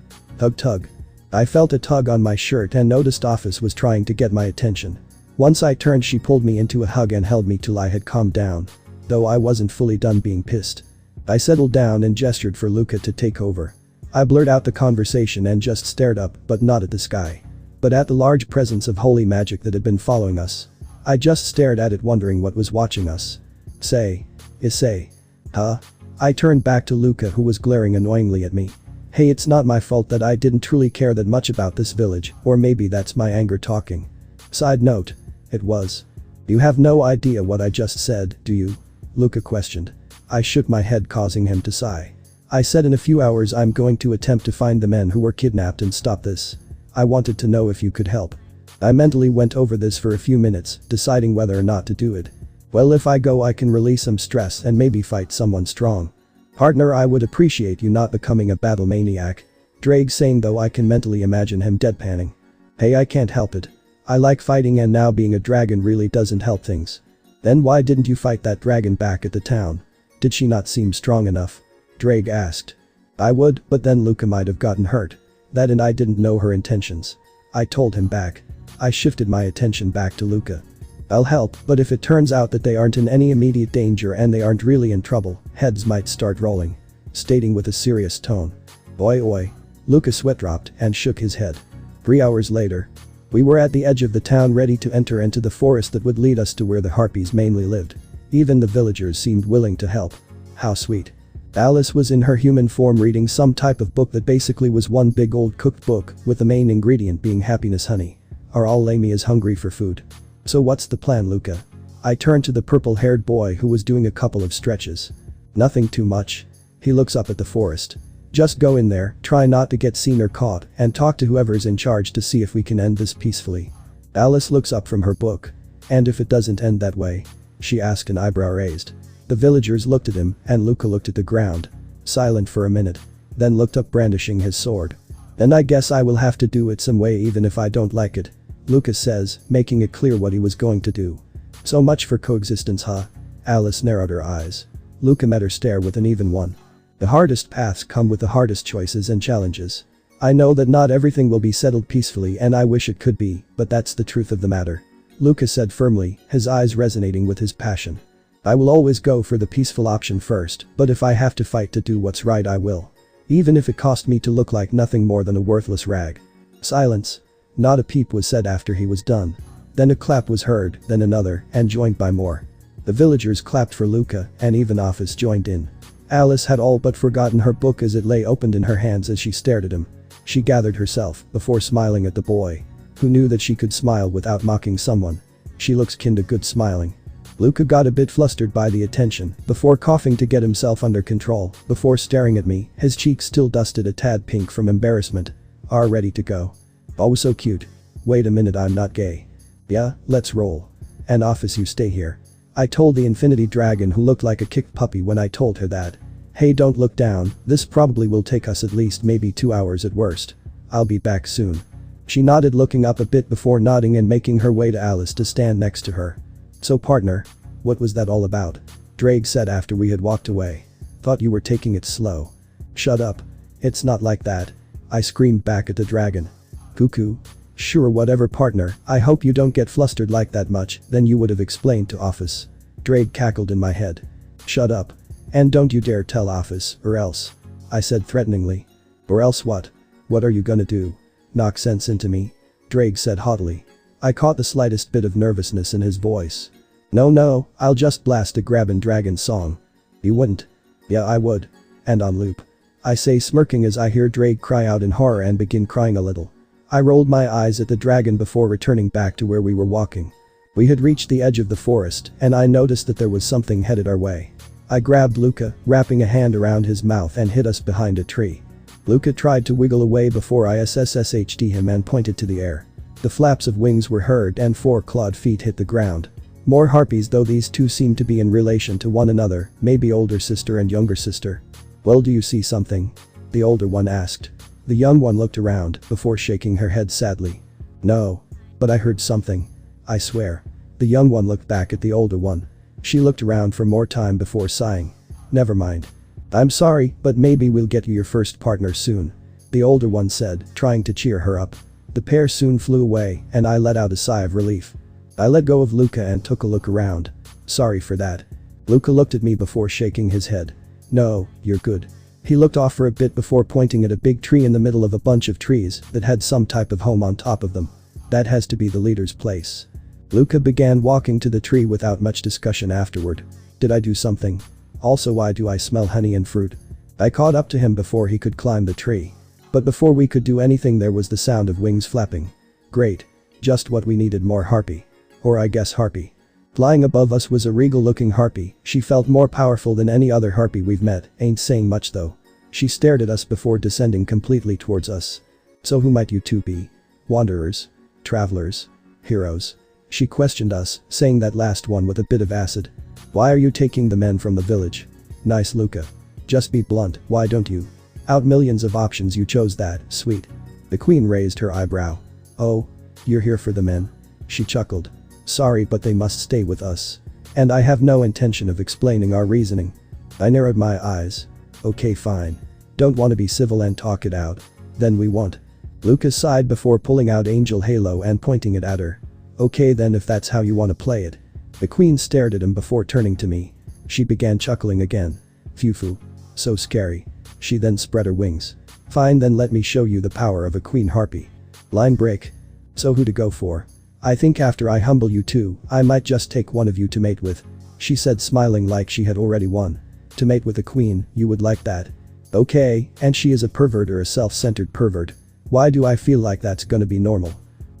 Speaker 1: Tug. I felt a tug on my shirt and noticed Ophis was trying to get my attention. Once I turned, she pulled me into a hug and held me till I had calmed down. Though I wasn't fully done being pissed. I settled down and gestured for Luca to take over. I blurred out the conversation and just stared up, but not at the sky. But at the large presence of holy magic that had been following us. I just stared at it, wondering what was watching us. Issei. Huh? I turned back to Luca, who was glaring annoyingly at me. Hey, it's not my fault that I didn't truly care that much about this village, or maybe that's my anger talking. Side note. It was. You have no idea what I just said, do you? Luca questioned. I shook my head, causing him to sigh. I said, in a few hours I'm going to attempt to find the men who were kidnapped and stop this. I wanted to know if you could help. I mentally went over this for a few minutes, deciding whether or not to do it. Well, if I go I can release some stress and maybe fight someone strong. Partner, I would appreciate you not becoming a battle maniac. Drake saying, though I can mentally imagine him deadpanning. Hey, I can't help it. I like fighting, and now being a dragon really doesn't help things. Then why didn't you fight that dragon back at the town? Did she not seem strong enough? Drake asked. I would, but then Luca might have gotten hurt. That, and I didn't know her intentions. I told him back. I shifted my attention back to Luca. I'll help, but if it turns out that they aren't in any immediate danger and they aren't really in trouble, heads might start rolling. Stating with a serious tone. Oi. Luca sweat dropped and shook his head. 3 hours later. We were at the edge of the town, ready to enter into the forest that would lead us to where the harpies mainly lived. Even the villagers seemed willing to help. How sweet. Alice was in her human form, reading some type of book that basically was one big old cooked book, with the main ingredient being happiness honey. Are all Amy is hungry for food. So what's the plan, Luca? I turned to the purple-haired boy who was doing a couple of stretches. Nothing too much. He looks up at the forest. Just go in there, try not to get seen or caught, and talk to whoever's in charge to see if we can end this peacefully. Alice looks up from her book. And if it doesn't end that way? She asked, an eyebrow raised. The villagers looked at him, and Luca looked at the ground. Silent for a minute. Then looked up, brandishing his sword. Then I guess I will have to do it some way, even if I don't like it. Luca says, making it clear what he was going to do. So much for coexistence, huh? Alice narrowed her eyes. Luca met her stare with an even one. The hardest paths come with the hardest choices and challenges. I know that not everything will be settled peacefully, and I wish it could be, but that's the truth of the matter. Luca said firmly, his eyes resonating with his passion. I will always go for the peaceful option first, but if I have to fight to do what's right, I will. Even if it cost me to look like nothing more than a worthless rag. Silence. Not a peep was said after he was done. Then a clap was heard, then another, and joined by more. The villagers clapped for Luca, and even Ophis joined in. Alice had all but forgotten her book as it lay opened in her hands as she stared at him. She gathered herself, before smiling at the boy. Who knew that she could smile without mocking someone? She looks kinda good smiling. Luca got a bit flustered by the attention, before coughing to get himself under control, before staring at me, his cheeks still dusted a tad pink from embarrassment. Are ready to go. Oh, so cute. Wait a minute, I'm not gay. Yeah, let's roll. And Ophis, you stay here. I told the infinity dragon, who looked like a kicked puppy when I told her that. Hey, don't look down, this probably will take us at least maybe 2 hours at worst. I'll be back soon. She nodded, looking up a bit before nodding and making her way to Alice to stand next to her. So partner, what was that all about? Drake said after we had walked away. Thought you were taking it slow. Shut up. It's not like that. I screamed back at the dragon. Cuckoo. Sure, whatever partner, I hope you don't get flustered like that much, then you would have explained to Ophis. Drake cackled in my head. Shut up. And don't you dare tell Ophis, or else. I said threateningly. Or else what? What are you gonna do? Knock sense into me? Drake said haughtily. I caught the slightest bit of nervousness in his voice. No, I'll just blast a Grabbin' Dragon song. You wouldn't? Yeah, I would. And on loop. I say, smirking as I hear Drake cry out in horror and begin crying a little. I rolled my eyes at the dragon before returning back to where we were walking. We had reached the edge of the forest, and I noticed that there was something headed our way. I grabbed Luca, wrapping a hand around his mouth, and hid us behind a tree. Luca tried to wiggle away before I SSSH'd him and pointed to the air. The flaps of wings were heard and 4 clawed feet hit the ground. More harpies, though these two seemed to be in relation to one another, maybe older sister and younger sister. Well, do you see something? The older one asked. The young one looked around, before shaking her head sadly. No. But I heard something. I swear. The young one looked back at the older one. She looked around for more time before sighing. Never mind. I'm sorry, but maybe we'll get you your first partner soon. The older one said, trying to cheer her up. The pair soon flew away, and I let out a sigh of relief. I let go of Luca and took a look around. Sorry for that. Luca looked at me before shaking his head. No, you're good. He looked off for a bit before pointing at a big tree in the middle of a bunch of trees that had some type of home on top of them. That has to be the leader's place. Luca began walking to the tree without much discussion afterward. Did I do something? Also, why do I smell honey and fruit? I caught up to him before he could climb the tree. But before we could do anything, there was the sound of wings flapping. Great. Just what we needed, more harpy. Or I guess harpy. Flying above us was a regal-looking harpy. She felt more powerful than any other harpy we've met, ain't saying much though. She stared at us before descending completely towards us. So who might you two be? Wanderers? Travelers? Heroes? She questioned us, saying that last one with a bit of acid. Why are you taking the men from the village? Nice, Luca. Just be blunt, why don't you? Out millions of options, you chose that, sweet. The queen raised her eyebrow. Oh, you're here for the men? She chuckled. Sorry, but they must stay with us. And I have no intention of explaining our reasoning. I narrowed my eyes. Okay, fine. Don't want to be civil and talk it out. Then we won't. Luca sighed before pulling out Angel Halo and pointing it at her. Okay then, if that's how you want to play it. The queen stared at him before turning to me. She began chuckling again. Phew. So scary. She then spread her wings. Fine, then let me show you the power of a queen harpy. Line break. So who to go for? I think after I humble you two, I might just take one of you to mate with. She said, smiling like she had already won. To mate with a queen, you would like that? Okay, and she is a pervert or a self-centered pervert. Why do I feel like that's gonna be normal?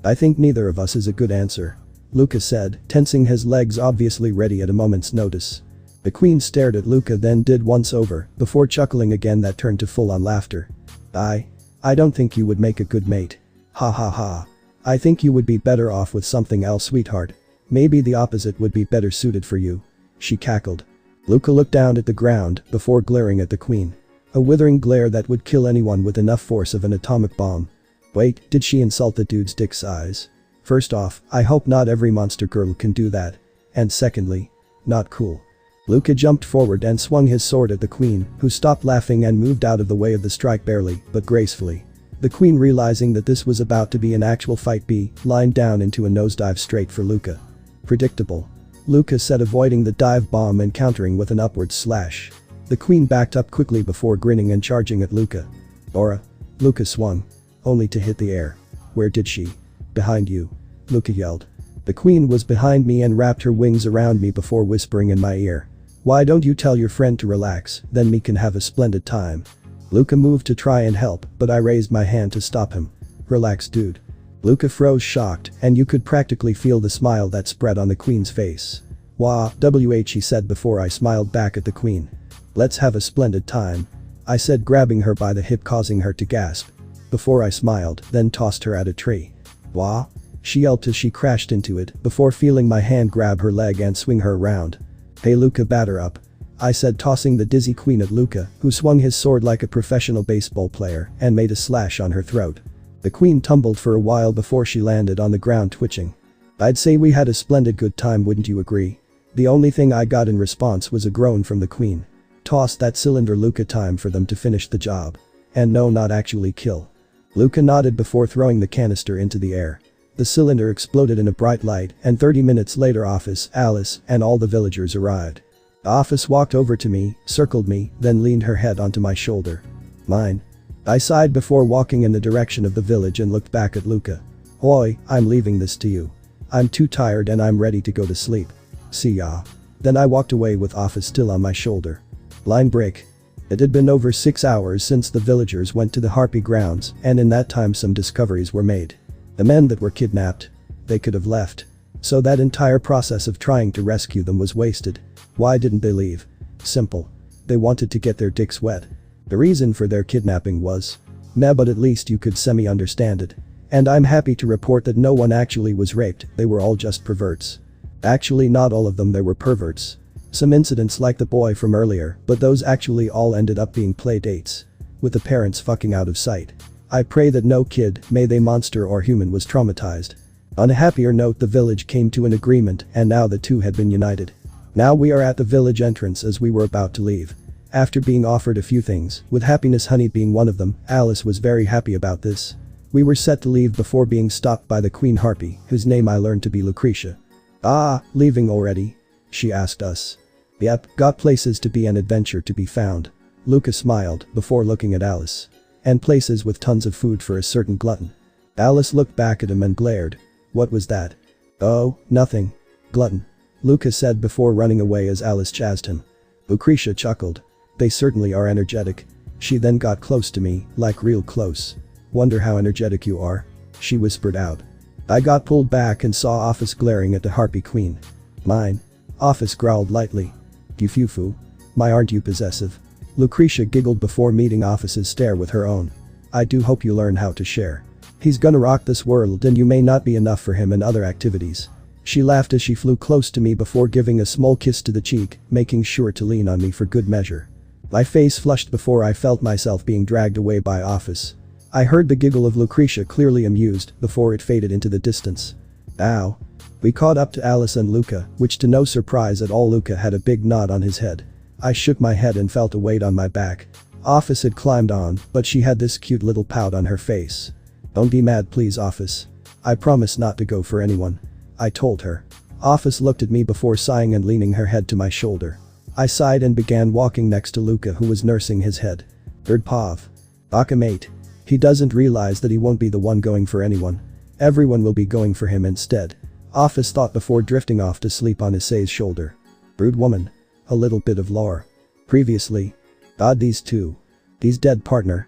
Speaker 1: I think neither of us is a good answer. Luca said, tensing his legs, obviously ready at a moment's notice. The queen stared at Luca, then did once over, before chuckling again that turned to full-on laughter. I don't think you would make a good mate. Ha ha ha. I think you would be better off with something else, sweetheart. Maybe the opposite would be better suited for you. She cackled. Luca looked down at the ground before glaring at the queen. A withering glare that would kill anyone with enough force of an atomic bomb. Wait, did she insult the dude's dick size? First off, I hope not every monster girl can do that. And secondly, not cool. Luca jumped forward and swung his sword at the queen, who stopped laughing and moved out of the way of the strike barely, but gracefully. The queen, realizing that this was about to be an actual fight, lined down into a nosedive straight for Luca. Predictable. Luca said, avoiding the dive bomb and countering with an upward slash. The queen backed up quickly before grinning and charging at Luca. Aura. Luca swung. Only to hit the air. Where did she? Behind you. Luca yelled. The queen was behind me and wrapped her wings around me before whispering in my ear. Why don't you tell your friend to relax, then we can have a splendid time. Luca moved to try and help, but I raised my hand to stop him. Relax, dude. Luca froze shocked, and you could practically feel the smile that spread on the queen's face. Wah, he said before I smiled back at the queen. Let's have a splendid time. I said, grabbing her by the hip, causing her to gasp. Before I smiled, then tossed her at a tree. Wah? She yelped as she crashed into it, before feeling my hand grab her leg and swing her around. Hey Luca, batter up. I said, tossing the dizzy queen at Luca, who swung his sword like a professional baseball player and made a slash on her throat. The queen tumbled for a while before she landed on the ground, twitching. I'd say we had a splendid good time, wouldn't you agree? The only thing I got in response was a groan from the queen. Toss that cylinder, Luca, time for them to finish the job. And no, not actually kill. Luca nodded before throwing the canister into the air. The cylinder exploded in a bright light, and 30 minutes later Ophis, Alice, and all the villagers arrived. Ophis walked over to me, circled me, then leaned her head onto my shoulder. Mine. I sighed before walking in the direction of the village and looked back at Luca. Oi, I'm leaving this to you. I'm too tired and I'm ready to go to sleep. See ya. Then I walked away with Ophis still on my shoulder. Line break. It had been over 6 hours since the villagers went to the Harpy grounds, and in that time some discoveries were made. The men that were kidnapped. They could have left. So that entire process of trying to rescue them was wasted. Why didn't they leave? Simple. They wanted to get their dicks wet. The reason for their kidnapping was meh, but at least you could semi-understand it. And I'm happy to report that no one actually was raped, they were all just perverts. Actually, not all of them, they were perverts. Some incidents like the boy from earlier, but those actually all ended up being play dates. With the parents fucking out of sight. I pray that no kid, may they monster or human, was traumatized. On a happier note, the village came to an agreement and now the two had been united. Now we are at the village entrance as we were about to leave. After being offered a few things, with happiness honey being one of them, Alice was very happy about this. We were set to leave before being stopped by the Queen Harpy, whose name I learned to be Lucretia. Ah, leaving already? She asked us. Yep, got places to be and adventure to be found. Luca smiled before looking at Alice. And places with tons of food for a certain glutton. Alice looked back at him and glared. What was that? Oh, nothing. Glutton. Luca said before running away as Alice jazzed him. Lucretia chuckled. They certainly are energetic. She then got close to me, like real close. Wonder how energetic you are? She whispered out. I got pulled back and saw Ophis glaring at the Harpy Queen. Mine. Ophis growled lightly. You foo-foo. My, aren't you possessive? Lucretia giggled before meeting Ophis's stare with her own. I do hope you learn how to share. He's gonna rock this world and you may not be enough for him in other activities. She laughed as she flew close to me before giving a small kiss to the cheek, making sure to lean on me for good measure. My face flushed before I felt myself being dragged away by Ophis. I heard the giggle of Lucretia, clearly amused, before it faded into the distance. Ow. We caught up to Alice and Luca, which to no surprise at all Luca had a big knot on his head. I shook my head and felt a weight on my back. Ophis had climbed on, but she had this cute little pout on her face. Don't be mad please, Ophis. I promise not to go for anyone. I told her. Ophis looked at me before sighing and leaning her head to my shoulder. I sighed and began walking next to Luca, who was nursing his head. Bird Pav. Baka mate. He doesn't realize that he won't be the one going for anyone. Everyone will be going for him instead. Ophis thought before drifting off to sleep on Issei's shoulder. Brood woman. A little bit of lore. Previously. God, these two. These dead partner.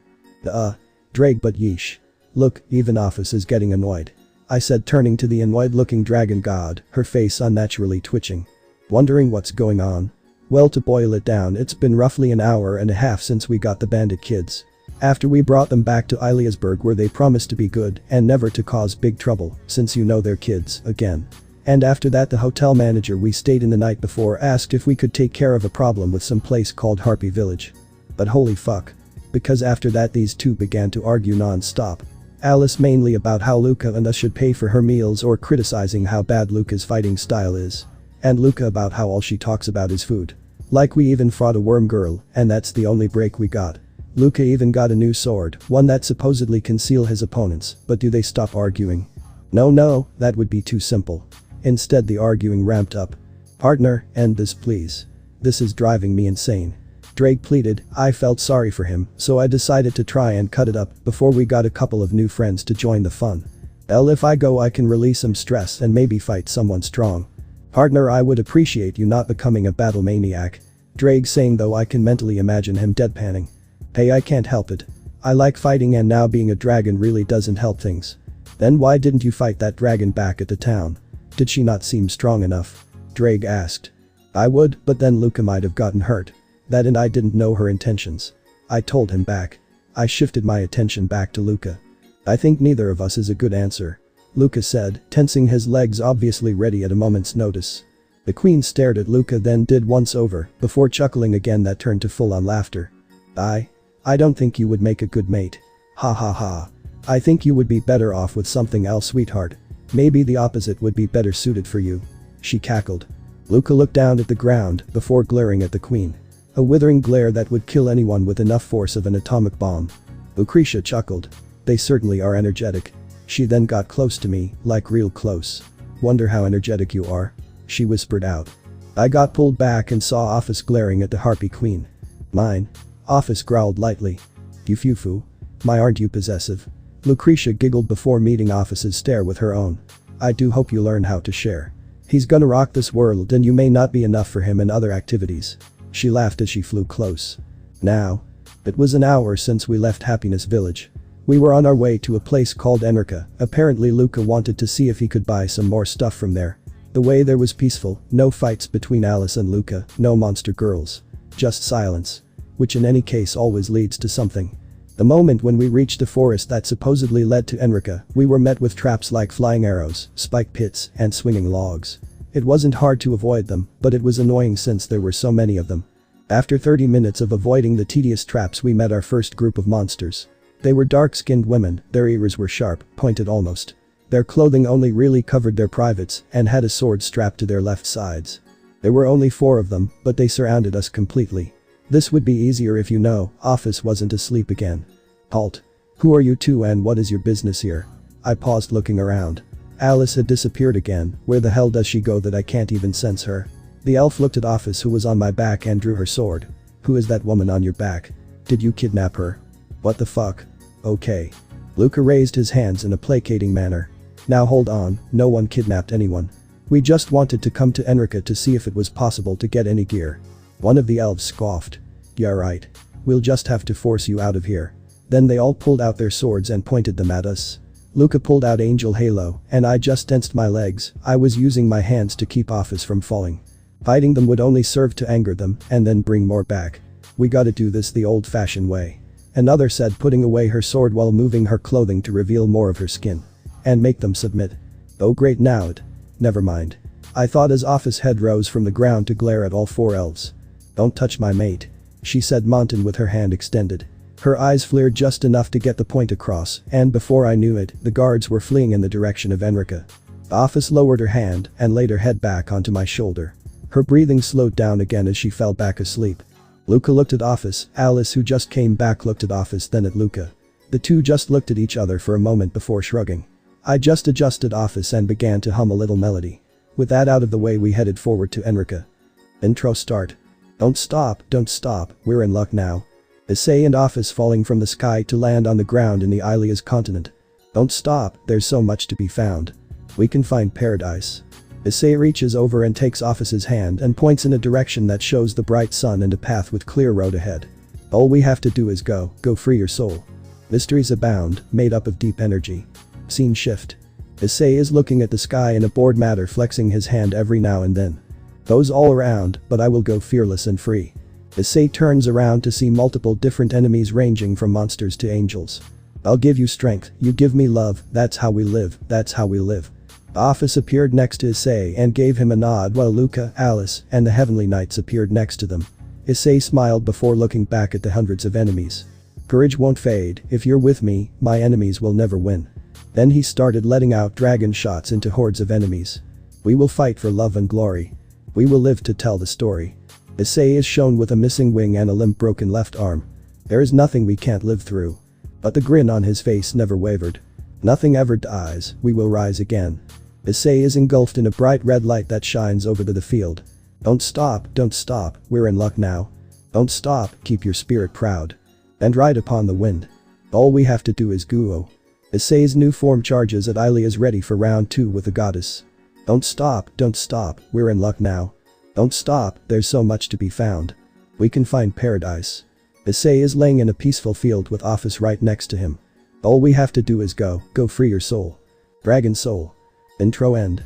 Speaker 1: Drake, but yeesh. Look, even Ophis is getting annoyed. I said, turning to the annoyed-looking dragon god, her face unnaturally twitching. Wondering what's going on? Well, to boil it down, it's been roughly an hour and a half since we got the bandit kids. After we brought them back to Iliasburg, where they promised to be good and never to cause big trouble, since you know they're kids, again. And after that, the hotel manager we stayed in the night before asked if we could take care of a problem with some place called Harpy Village. But holy fuck. Because after that these two began to argue non-stop. Alice mainly about how Luca and us should pay for her meals or criticizing how bad Luca's fighting style is. And Luca about how all she talks about is food. Like we even fought a worm girl, and that's the only break we got. Luca even got a new sword, one that supposedly can seal his opponents, but do they stop arguing? No, that would be too simple. Instead the arguing ramped up. Partner, end this please. This is driving me insane. Drake pleaded. I felt sorry for him, so I decided to try and cut it up before we got a couple of new friends to join the fun. Hell, if I go I can release some stress and maybe fight someone strong. Partner, I would appreciate you not becoming a battle maniac. Drake saying, though I can mentally imagine him deadpanning. Hey, I can't help it. I like fighting and now being a dragon really doesn't help things. Then why didn't you fight that dragon back at the town? Did she not seem strong enough? Drake asked. I would, but then Luca might have gotten hurt. That and I didn't know her intentions. I told him back. I shifted my attention back to Luca. I think neither of us is a good answer. Luca said, tensing his legs, obviously ready at a moment's notice. The queen stared at Luca, then did once over, before chuckling again that turned to full-on laughter. I don't think you would make a good mate. Ha ha ha. I think you would be better off with something else, sweetheart. Maybe the opposite would be better suited for you. She cackled. Luca looked down at the ground before glaring at the queen. A withering glare that would kill anyone with enough force of an atomic bomb. Lucretia chuckled. They certainly are energetic. She then got close to me, like real close. Wonder how energetic you are? She whispered out. I got pulled back and saw Ophis glaring at the harpy queen. Mine? Ophis growled lightly. You foo-foo. My, aren't you possessive? Lucretia giggled before meeting Ophis's stare with her own. I do hope you learn how to share. He's gonna rock this world and you may not be enough for him in other activities. She laughed as she flew close. Now. It was an hour since we left Happiness Village. We were on our way to a place called Enrica. Apparently Luca wanted to see if he could buy some more stuff from there. The way there was peaceful, no fights between Alice and Luca, no monster girls. Just silence. Which in any case always leads to something. The moment when we reached the forest that supposedly led to Enrica, we were met with traps like flying arrows, spike pits, and swinging logs. It wasn't hard to avoid them, but it was annoying since there were so many of them. After 30 minutes of avoiding the tedious traps, we met our first group of monsters. They were dark-skinned women, their ears were sharp, pointed almost. Their clothing only really covered their privates and had a sword strapped to their left sides. There were only 4 of them, but they surrounded us completely. This would be easier if you know, Ophis wasn't asleep again. Halt. Who are you two and what is your business here? I paused, looking around. Alice had disappeared again. Where the hell does she go that I can't even sense her? The elf looked at Ophis, who was on my back, and drew her sword. Who is that woman on your back? Did you kidnap her? What the fuck? Okay. Luca raised his hands in a placating manner. Now hold on, no one kidnapped anyone. We just wanted to come to Enrica to see if it was possible to get any gear. One of the elves scoffed. Yeah, right. We'll just have to force you out of here. Then they all pulled out their swords and pointed them at us. Luca pulled out Angel Halo, and I just tensed my legs. I was using my hands to keep Ophis from falling. Fighting them would only serve to anger them and then bring more back. We gotta do this the old-fashioned way. Another said, putting away her sword while moving her clothing to reveal more of her skin. And make them submit. Oh great, now it. Never mind. I thought as Ophis' head rose from the ground to glare at all 4 elves. Don't touch my mate. She said, mountain with her hand extended. Her eyes flared just enough to get the point across, and before I knew it, the guards were fleeing in the direction of Enrica. Ophis lowered her hand and laid her head back onto my shoulder. Her breathing slowed down again as she fell back asleep. Luca looked at Ophis. Alice, who just came back, looked at Ophis, then at Luca. The two just looked at each other for a moment before shrugging. I just adjusted Ophis and began to hum a little melody. With that out of the way, we headed forward to Enrica. Intro start. Don't stop, we're in luck now. Issei and Ophis falling from the sky to land on the ground in the Ilia's continent. Don't stop, there's so much to be found. We can find paradise. Issei reaches over and takes Ophis's hand and points in a direction that shows the bright sun and a path with clear road ahead. All we have to do is go free your soul. Mysteries abound, made up of deep energy. Scene shift. Issei is looking at the sky in a bored manner, flexing his hand every now and then. Those all around, but I will go fearless and free. Issei turns around to see multiple different enemies ranging from monsters to angels. I'll give you strength, you give me love, that's how we live, that's how we live. Ophis appeared next to Issei and gave him a nod while Luca, Alice, and the Heavenly Knights appeared next to them. Issei smiled before looking back at the hundreds of enemies. Courage won't fade, if you're with me, my enemies will never win. Then he started letting out dragon shots into hordes of enemies. We will fight for love and glory. We will live to tell the story. Issei is shown with a missing wing and a limp broken left arm. There is nothing we can't live through. But the grin on his face never wavered. Nothing ever dies, we will rise again. Issei is engulfed in a bright red light that shines over the field. Don't stop, we're in luck now. Don't stop, keep your spirit proud. And ride upon the wind. All we have to do is go. Issei's new form charges at Issei is ready for round 2 with the goddess. Don't stop, we're in luck now. Don't stop, there's so much to be found. We can find paradise. Issei is laying in a peaceful field with Ophis right next to him. All we have to do is go free your soul. Dragon soul. Intro end.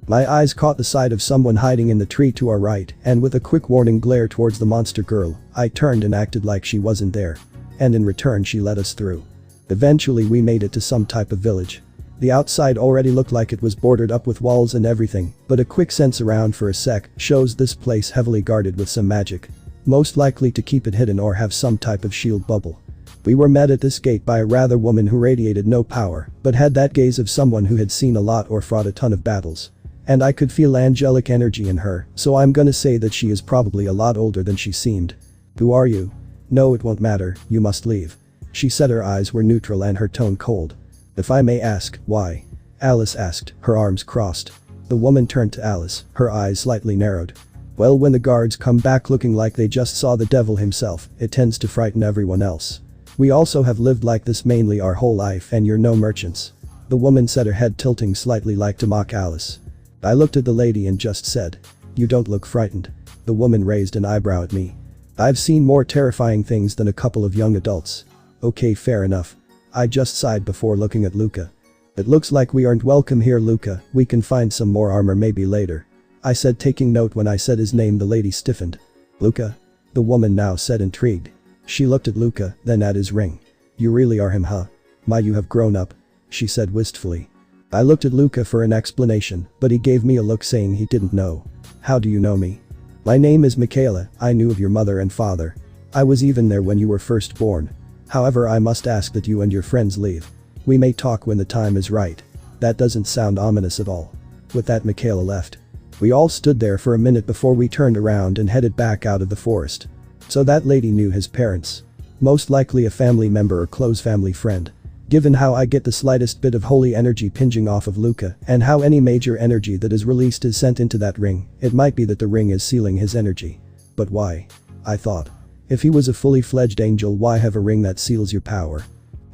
Speaker 1: My eyes caught the sight of someone hiding in the tree to our right, and with a quick warning glare towards the monster girl, I turned and acted like she wasn't there. And in return she let us through. Eventually we made it to some type of village. The outside already looked like it was boarded up with walls and everything, but a quick sense around for a sec shows this place heavily guarded with some magic. Most likely to keep it hidden or have some type of shield bubble. We were met at this gate by a rather woman who radiated no power, but had that gaze of someone who had seen a lot or fought a ton of battles. And I could feel angelic energy in her, so I'm gonna say that she is probably a lot older than she seemed. Who are you? No, it won't matter, you must leave. She said. Her eyes were neutral and her tone cold. If I may ask, why? Alice asked, her arms crossed. The woman turned to Alice, her eyes slightly narrowed. Well, when the guards come back looking like they just saw the devil himself, it tends to frighten everyone else. We also have lived like this mainly our whole life and you're no merchants. The woman said, her head tilting slightly like to mock Alice. I looked at the lady and just said, you don't look frightened. The woman raised an eyebrow at me. I've seen more terrifying things than a couple of young adults. Okay, fair enough. I just sighed before looking at Luca. It looks like we aren't welcome here, Luca, we can find some more armor maybe later. I said, taking note. When I said his name the lady stiffened. Luca? The woman now said, intrigued. She looked at Luca, then at his ring. You really are him, huh? My, you have grown up. She said wistfully. I looked at Luca for an explanation, but he gave me a look saying he didn't know. How do you know me? My name is Michaela, I knew of your mother and father. I was even there when you were first born. However, I must ask that you and your friends leave. We may talk when the time is right. That doesn't sound ominous at all. With that, Michaela left. We all stood there for a minute before we turned around and headed back out of the forest. So that lady knew his parents. Most likely a family member or close family friend. Given how I get the slightest bit of holy energy pinging off of Luca and how any major energy that is released is sent into that ring, it might be that the ring is sealing his energy. But why? I thought. If he was a fully fledged angel, why have a ring that seals your power?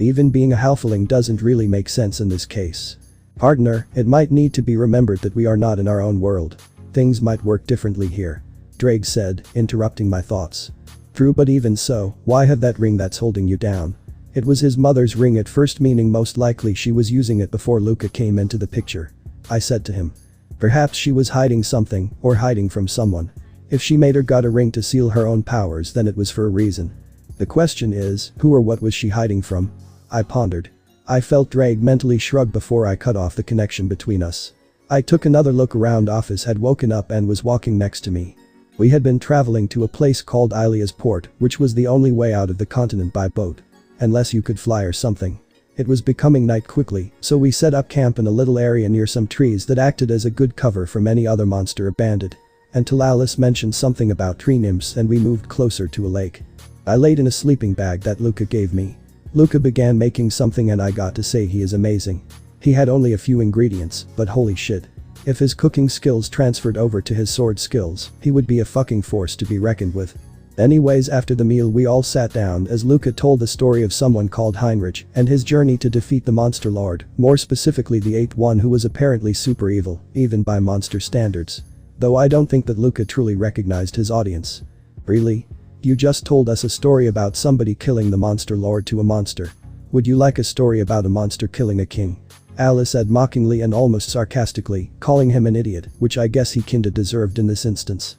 Speaker 1: Even being a halfling doesn't really make sense in this case. Partner, it might need to be remembered that we are not in our own world. Things might work differently here. Drake said, interrupting my thoughts. True, but even so, why have that ring that's holding you down? It was his mother's ring at first, meaning most likely she was using it before Luca came into the picture. I said to him. Perhaps she was hiding something, or hiding from someone. If she made or got a ring to seal her own powers, then it was for a reason. The question is, who or what was she hiding from? I pondered. I felt Drake mentally shrug before I cut off the connection between us. I took another look around. Ophis had woken up and was walking next to me. We had been traveling to a place called Ilia's port, which was the only way out of the continent by boat. Unless you could fly or something. It was becoming night quickly, so we set up camp in a little area near some trees that acted as a good cover from any other monster or bandit. Until Alice mentioned something about tree nymphs and we moved closer to a lake. I laid in a sleeping bag that Luca gave me. Luca began making something and I got to say he is amazing. He had only a few ingredients, but holy shit. If his cooking skills transferred over to his sword skills, he would be a fucking force to be reckoned with. Anyways, after the meal we all sat down as Luca told the story of someone called Heinrich and his journey to defeat the monster lord, more specifically the 8th one who was apparently super evil, even by monster standards. Though I don't think that Luca truly recognized his audience. Really? You just told us a story about somebody killing the monster lord to a monster. Would you like a story about a monster killing a king? Alice said mockingly and almost sarcastically, calling him an idiot, which I guess he kinda deserved in this instance.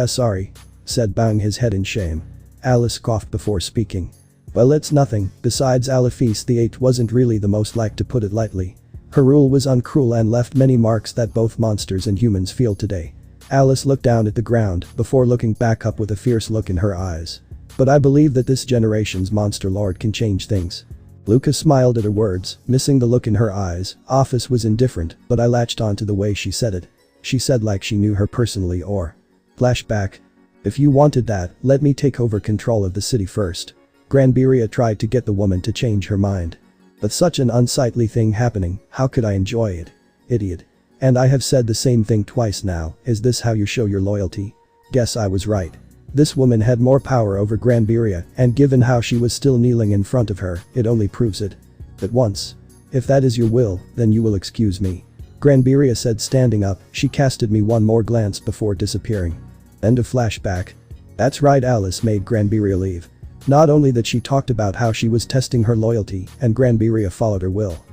Speaker 1: Sorry. Said, bowing his head in shame. Alice coughed before speaking. Well, it's nothing, besides Ophis the 8th wasn't really the most like, to put it lightly. Her rule was uncruel and left many marks that both monsters and humans feel today. Alice looked down at the ground before looking back up with a fierce look in her eyes. But I believe that this generation's monster lord can change things. Luca smiled at her words, missing the look in her eyes. Ophis was indifferent, but I latched on to the way she said it. She said like she knew her personally or. Flashback. If you wanted that, let me take over control of the city first. Granberia tried to get the woman to change her mind. But such an unsightly thing happening, how could I enjoy it? Idiot. And I have said the same thing twice now, is this how you show your loyalty? Guess I was right. This woman had more power over Granbiria, and given how she was still kneeling in front of her, it only proves it. At once. If that is your will, then you will excuse me. Granbiria said, standing up. She casted me one more glance before disappearing. End of flashback. That's right, Alice made Granbiria leave. Not only that, she talked about how she was testing her loyalty and Granbiria followed her will.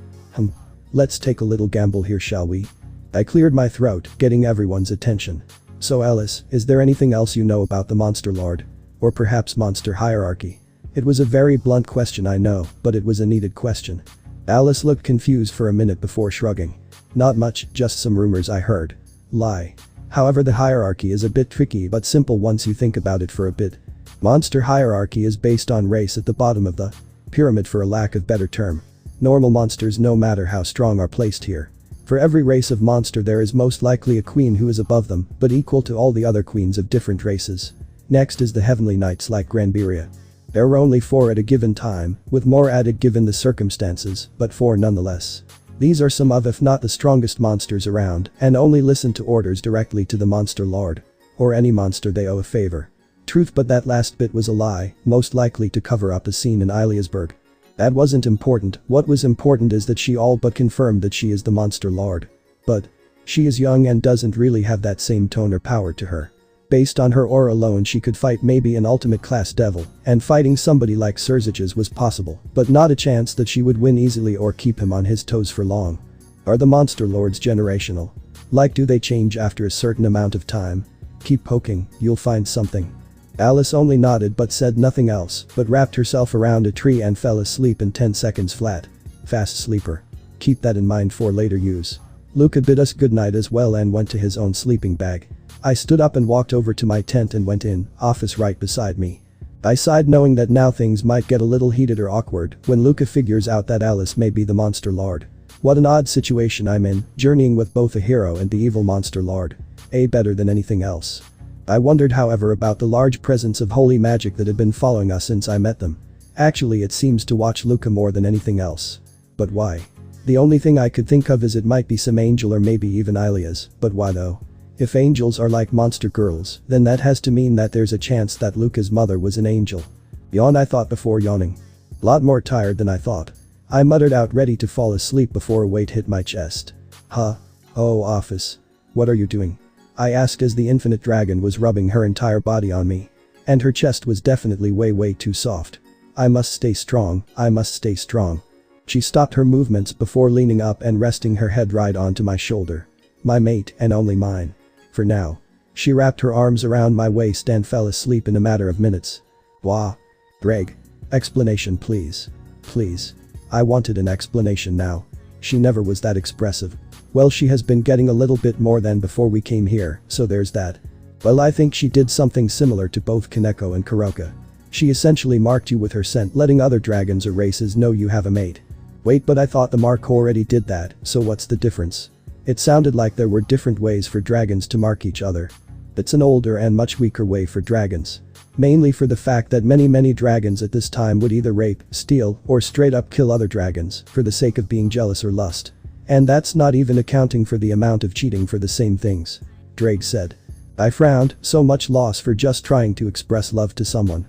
Speaker 1: Let's take a little gamble here, shall we? I cleared my throat, getting everyone's attention. So Alice, is there anything else you know about the Monster Lord? Or perhaps monster hierarchy? It was a very blunt question, I know, but it was a needed question. Alice looked confused for a minute before shrugging. Not much, just some rumors I heard. Lie. However, the hierarchy is a bit tricky but simple once you think about it for a bit. Monster hierarchy is based on race at the bottom of the pyramid, for a lack of better term. Normal monsters, no matter how strong, are placed here. For every race of monster there is most likely a queen who is above them, but equal to all the other queens of different races. Next is the heavenly knights like Granbiria. There were only 4 at a given time, with more added given the circumstances, but 4 nonetheless. These are some of, if not the strongest monsters around, and only listen to orders directly to the Monster Lord. Or any monster they owe a favor. Truth, but that last bit was a lie, most likely to cover up a scene in Iliasburg. That wasn't important. What was important is that she all but confirmed that she is the Monster Lord. But she is young and doesn't really have that same tone or power to her. Based on her aura alone, she could fight maybe an ultimate class devil, and fighting somebody like Surzages was possible, but not a chance that she would win easily or keep him on his toes for long. Are the Monster Lords generational? Like, do they change after a certain amount of time? Keep poking, you'll find something. Alice only nodded but said nothing else, but wrapped herself around a tree and fell asleep in 10 seconds flat. Fast sleeper. Keep that in mind for later use. Luca bid us goodnight as well and went to his own sleeping bag. I stood up and walked over to my tent and went in, Ophis right beside me. I sighed, knowing that now things might get a little heated or awkward when Luca figures out that Alice may be the Monster Lord. What an odd situation I'm in, journeying with both a hero and the evil Monster Lord. Better than anything else. I wondered, however, about the large presence of holy magic that had been following us since I met them. Actually, it seems to watch Luca more than anything else. But why? The only thing I could think of is it might be some angel or maybe even Ilias, but why though? If angels are like monster girls, then that has to mean that there's a chance that Luca's mother was an angel. Yawn, I thought before yawning. Lot more tired than I thought. I muttered out, ready to fall asleep before a weight hit my chest. Huh? Oh, Ophis. What are you doing? I asked as the infinite dragon was rubbing her entire body on me. And her chest was definitely way too soft. I must stay strong, I must stay strong. She stopped her movements before leaning up and resting her head right onto my shoulder. My mate and only mine. For now. She wrapped her arms around my waist and fell asleep in a matter of minutes. Wah. Greg. Explanation, please. Please. I wanted an explanation now. She never was that expressive. Well, she has been getting a little bit more than before we came here, so there's that. Well, I think she did something similar to both Kaneko and Kuroka. She essentially marked you with her scent, letting other dragons or races know you have a mate. Wait, but I thought the mark already did that, so what's the difference? It sounded like there were different ways for dragons to mark each other. It's an older and much weaker way for dragons. Mainly for the fact that many dragons at this time would either rape, steal, or straight up kill other dragons for the sake of being jealous or lust. And that's not even accounting for the amount of cheating for the same things. Drake said. I frowned, so much loss for just trying to express love to someone.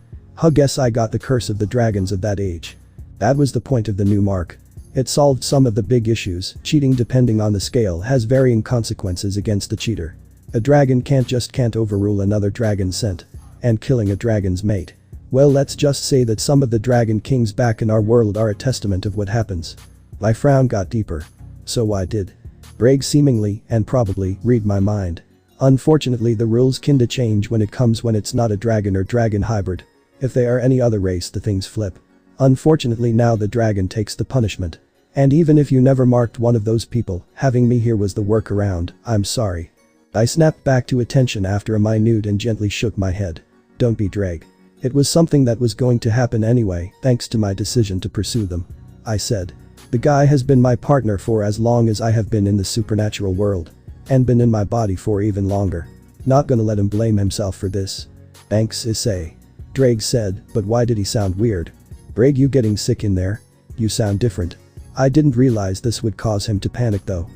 Speaker 1: Guess I got the curse of the dragons of that age. That was the point of the new mark. It solved some of the big issues. Cheating, depending on the scale, has varying consequences against the cheater. A dragon can't overrule another dragon's scent. And killing a dragon's mate. Well, let's just say that some of the dragon kings back in our world are a testament of what happens. My frown got deeper. So I did. Brag seemingly, and probably, read my mind. Unfortunately, the rules kinda change when it's not a dragon or dragon hybrid. If they are any other race, the things flip. Unfortunately, now the dragon takes the punishment. And even if you never marked one of those people, having me here was the workaround. I'm sorry. I snapped back to attention after a minute and gently shook my head. Don't be Drake. It was something that was going to happen anyway, thanks to my decision to pursue them. I said. The guy has been my partner for as long as I have been in the supernatural world. And been in my body for even longer. Not gonna let him blame himself for this. Thanks, Issei. Drake said, but why did he sound weird? Brag, you getting sick in there? You sound different. I didn't realize this would cause him to panic though.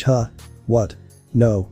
Speaker 1: Huh? What? No.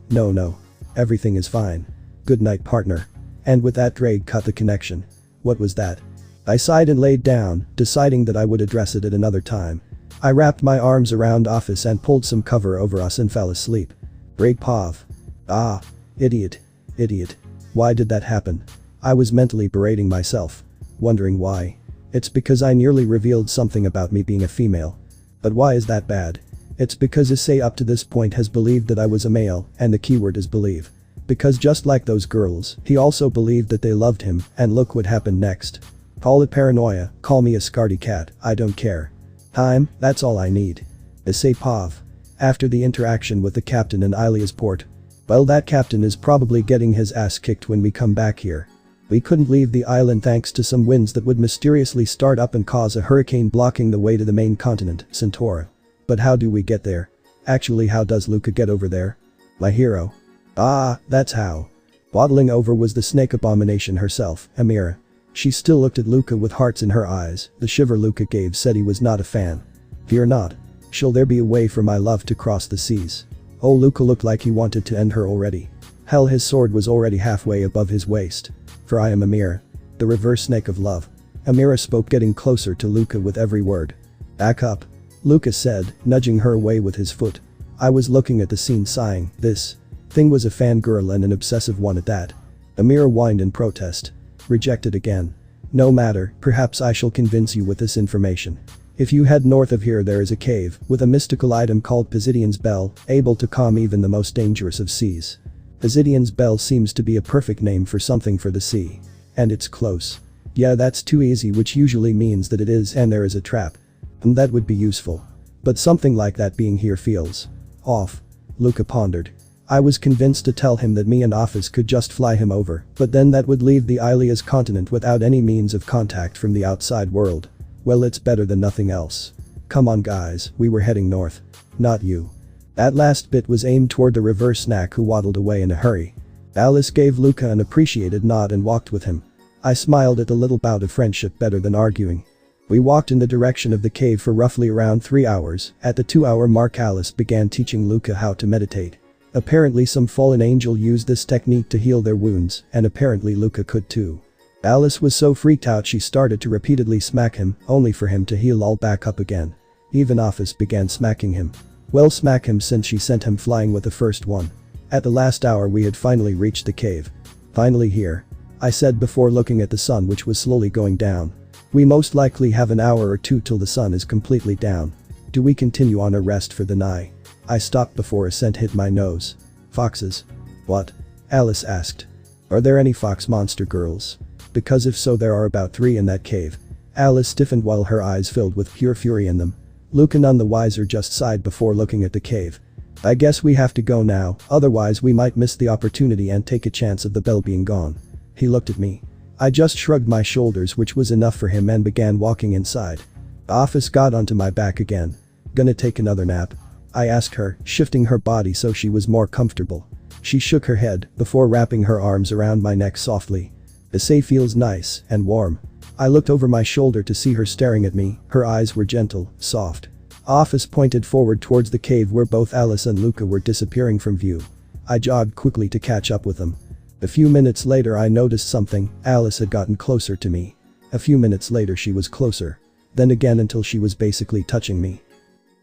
Speaker 1: Everything is fine. Good night, partner. And with that Drake cut the connection. What was that? I sighed and laid down, deciding that I would address it at another time. I wrapped my arms around Ophis and pulled some cover over us and fell asleep. Break pav. Ah. Idiot. Idiot. Why did that happen? I was mentally berating myself. Wondering why. It's because I nearly revealed something about me being a female. But why is that bad? It's because Issei up to this point has believed that I was a male, and the keyword is believe. Because just like those girls, he also believed that they loved him, and look what happened next. Call it paranoia, call me a scaredy cat, I don't care. Time, that's all I need. Issei pav. After the interaction with the captain in Ilia's port. Well, that captain is probably getting his ass kicked when we come back here. We couldn't leave the island thanks to some winds that would mysteriously start up and cause a hurricane blocking the way to the main continent, Centaura. But how do we get there? Actually, how does Luca get over there? My hero. Ah, that's how. Waddling over was the snake abomination herself, Amira. She still looked at Luca with hearts in her eyes. The shiver Luca gave said he was not a fan. Fear not. Shall there be a way for my love to cross the seas? Oh, Luca looked like he wanted to end her already. Hell, his sword was already halfway above his waist. For I am Amira. The reverse snake of love. Amira spoke, getting closer to Luca with every word. Back up. Luca said, nudging her away with his foot. I was looking at the scene sighing. This thing was a fangirl and an obsessive one at that. Amira whined in protest. Rejected again. No matter, perhaps I shall convince you with this information. If you head north of here there is a cave with a mystical item called Posidion's Bell, able to calm even the most dangerous of seas. Posidion's Bell seems to be a perfect name for something for the sea. And it's close. Yeah, that's too easy, which usually means that it is and there is a trap. And that would be useful. But something like that being here feels off. Luca pondered. I was convinced to tell him that me and Ophis could just fly him over, but then that would leave the Ilia's continent without any means of contact from the outside world. Well, it's better than nothing else. Come on guys, we were heading north. Not you. That last bit was aimed toward the reverse snack who waddled away in a hurry. Alice gave Luca an appreciated nod and walked with him. I smiled at the little bout of friendship better than arguing. We walked in the direction of the cave for roughly around 3 hours. At the 2-hour mark Alice began teaching Luca how to meditate. Apparently some fallen angel used this technique to heal their wounds, and apparently Luca could too. Alice was so freaked out she started to repeatedly smack him, only for him to heal all back up again. Even Ophis began smacking him. Well, smack him since she sent him flying with the first one. At the last hour we had finally reached the cave. Finally here. I said before looking at the sun, which was slowly going down. We most likely have an hour or two till the sun is completely down. Do we continue on a rest for the night? I stopped before a scent hit my nose. Foxes. What? Alice asked. Are there any fox monster girls? Because if so there are about 3 in that cave. Alice stiffened while her eyes filled with pure fury in them. Luca none the wiser just sighed before looking at the cave. I guess we have to go now, otherwise we might miss the opportunity and take a chance of the bell being gone. He looked at me. I just shrugged my shoulders, which was enough for him, and began walking inside. Ophis got onto my back again. Gonna take another nap? I asked her, shifting her body so she was more comfortable. She shook her head before wrapping her arms around my neck softly. Issei feels nice and warm. I looked over my shoulder to see her staring at me. Her eyes were gentle, soft. Ophis pointed forward towards the cave where both Alice and Luca were disappearing from view. I jogged quickly to catch up with them. A few minutes later I noticed something. Alice had gotten closer to me. A few minutes later she was closer. Then again until she was basically touching me.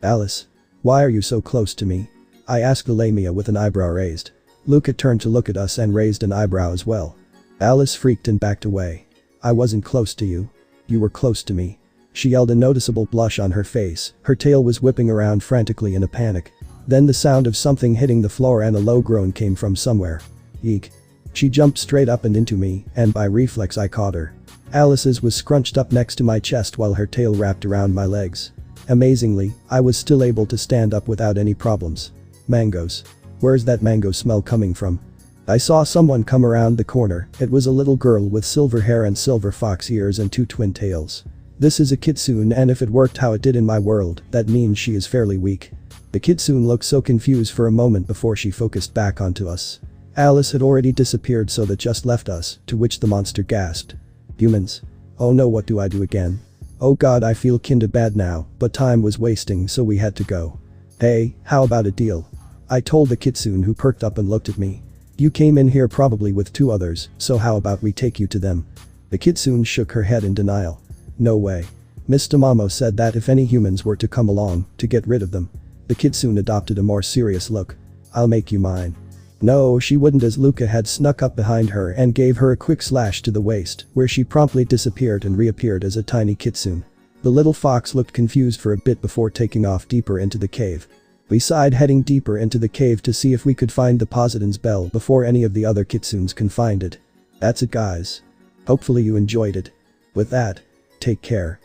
Speaker 1: Alice. Why are you so close to me? I asked Lamia with an eyebrow raised. Luca turned to look at us and raised an eyebrow as well. Alice freaked and backed away. I wasn't close to you. You were close to me. She yelled, a noticeable blush on her face. Her tail was whipping around frantically in a panic. Then the sound of something hitting the floor and a low groan came from somewhere. Eek. She jumped straight up and into me, and by reflex I caught her. Alice's was scrunched up next to my chest while her tail wrapped around my legs. Amazingly, I was still able to stand up without any problems. Mangoes. Where's that mango smell coming from? I saw someone come around the corner. It was a little girl with silver hair and silver fox ears and 2 twin tails. This is a kitsune, and if it worked how it did in my world, that means she is fairly weak. The kitsune looked so confused for a moment before she focused back onto us. Alice had already disappeared, so that just left us, to which the monster gasped. Humans. Oh no, what do I do again? Oh god, I feel kinda bad now, but time was wasting so we had to go. Hey, how about a deal? I told the kitsune, who perked up and looked at me. You came in here probably with 2 others, so how about we take you to them? The kitsune shook her head in denial. No way. Miss Tamamo said that if any humans were to come along, to get rid of them. The kitsune adopted a more serious look. I'll make you mine. No, she wouldn't, as Luca had snuck up behind her and gave her a quick slash to the waist, where she promptly disappeared and reappeared as a tiny kitsune. The little fox looked confused for a bit before taking off deeper into the cave. We sighed, heading deeper into the cave to see if we could find the Poseidon's bell before any of the other kitsunes can find it. That's it, guys. Hopefully you enjoyed it. With that, take care.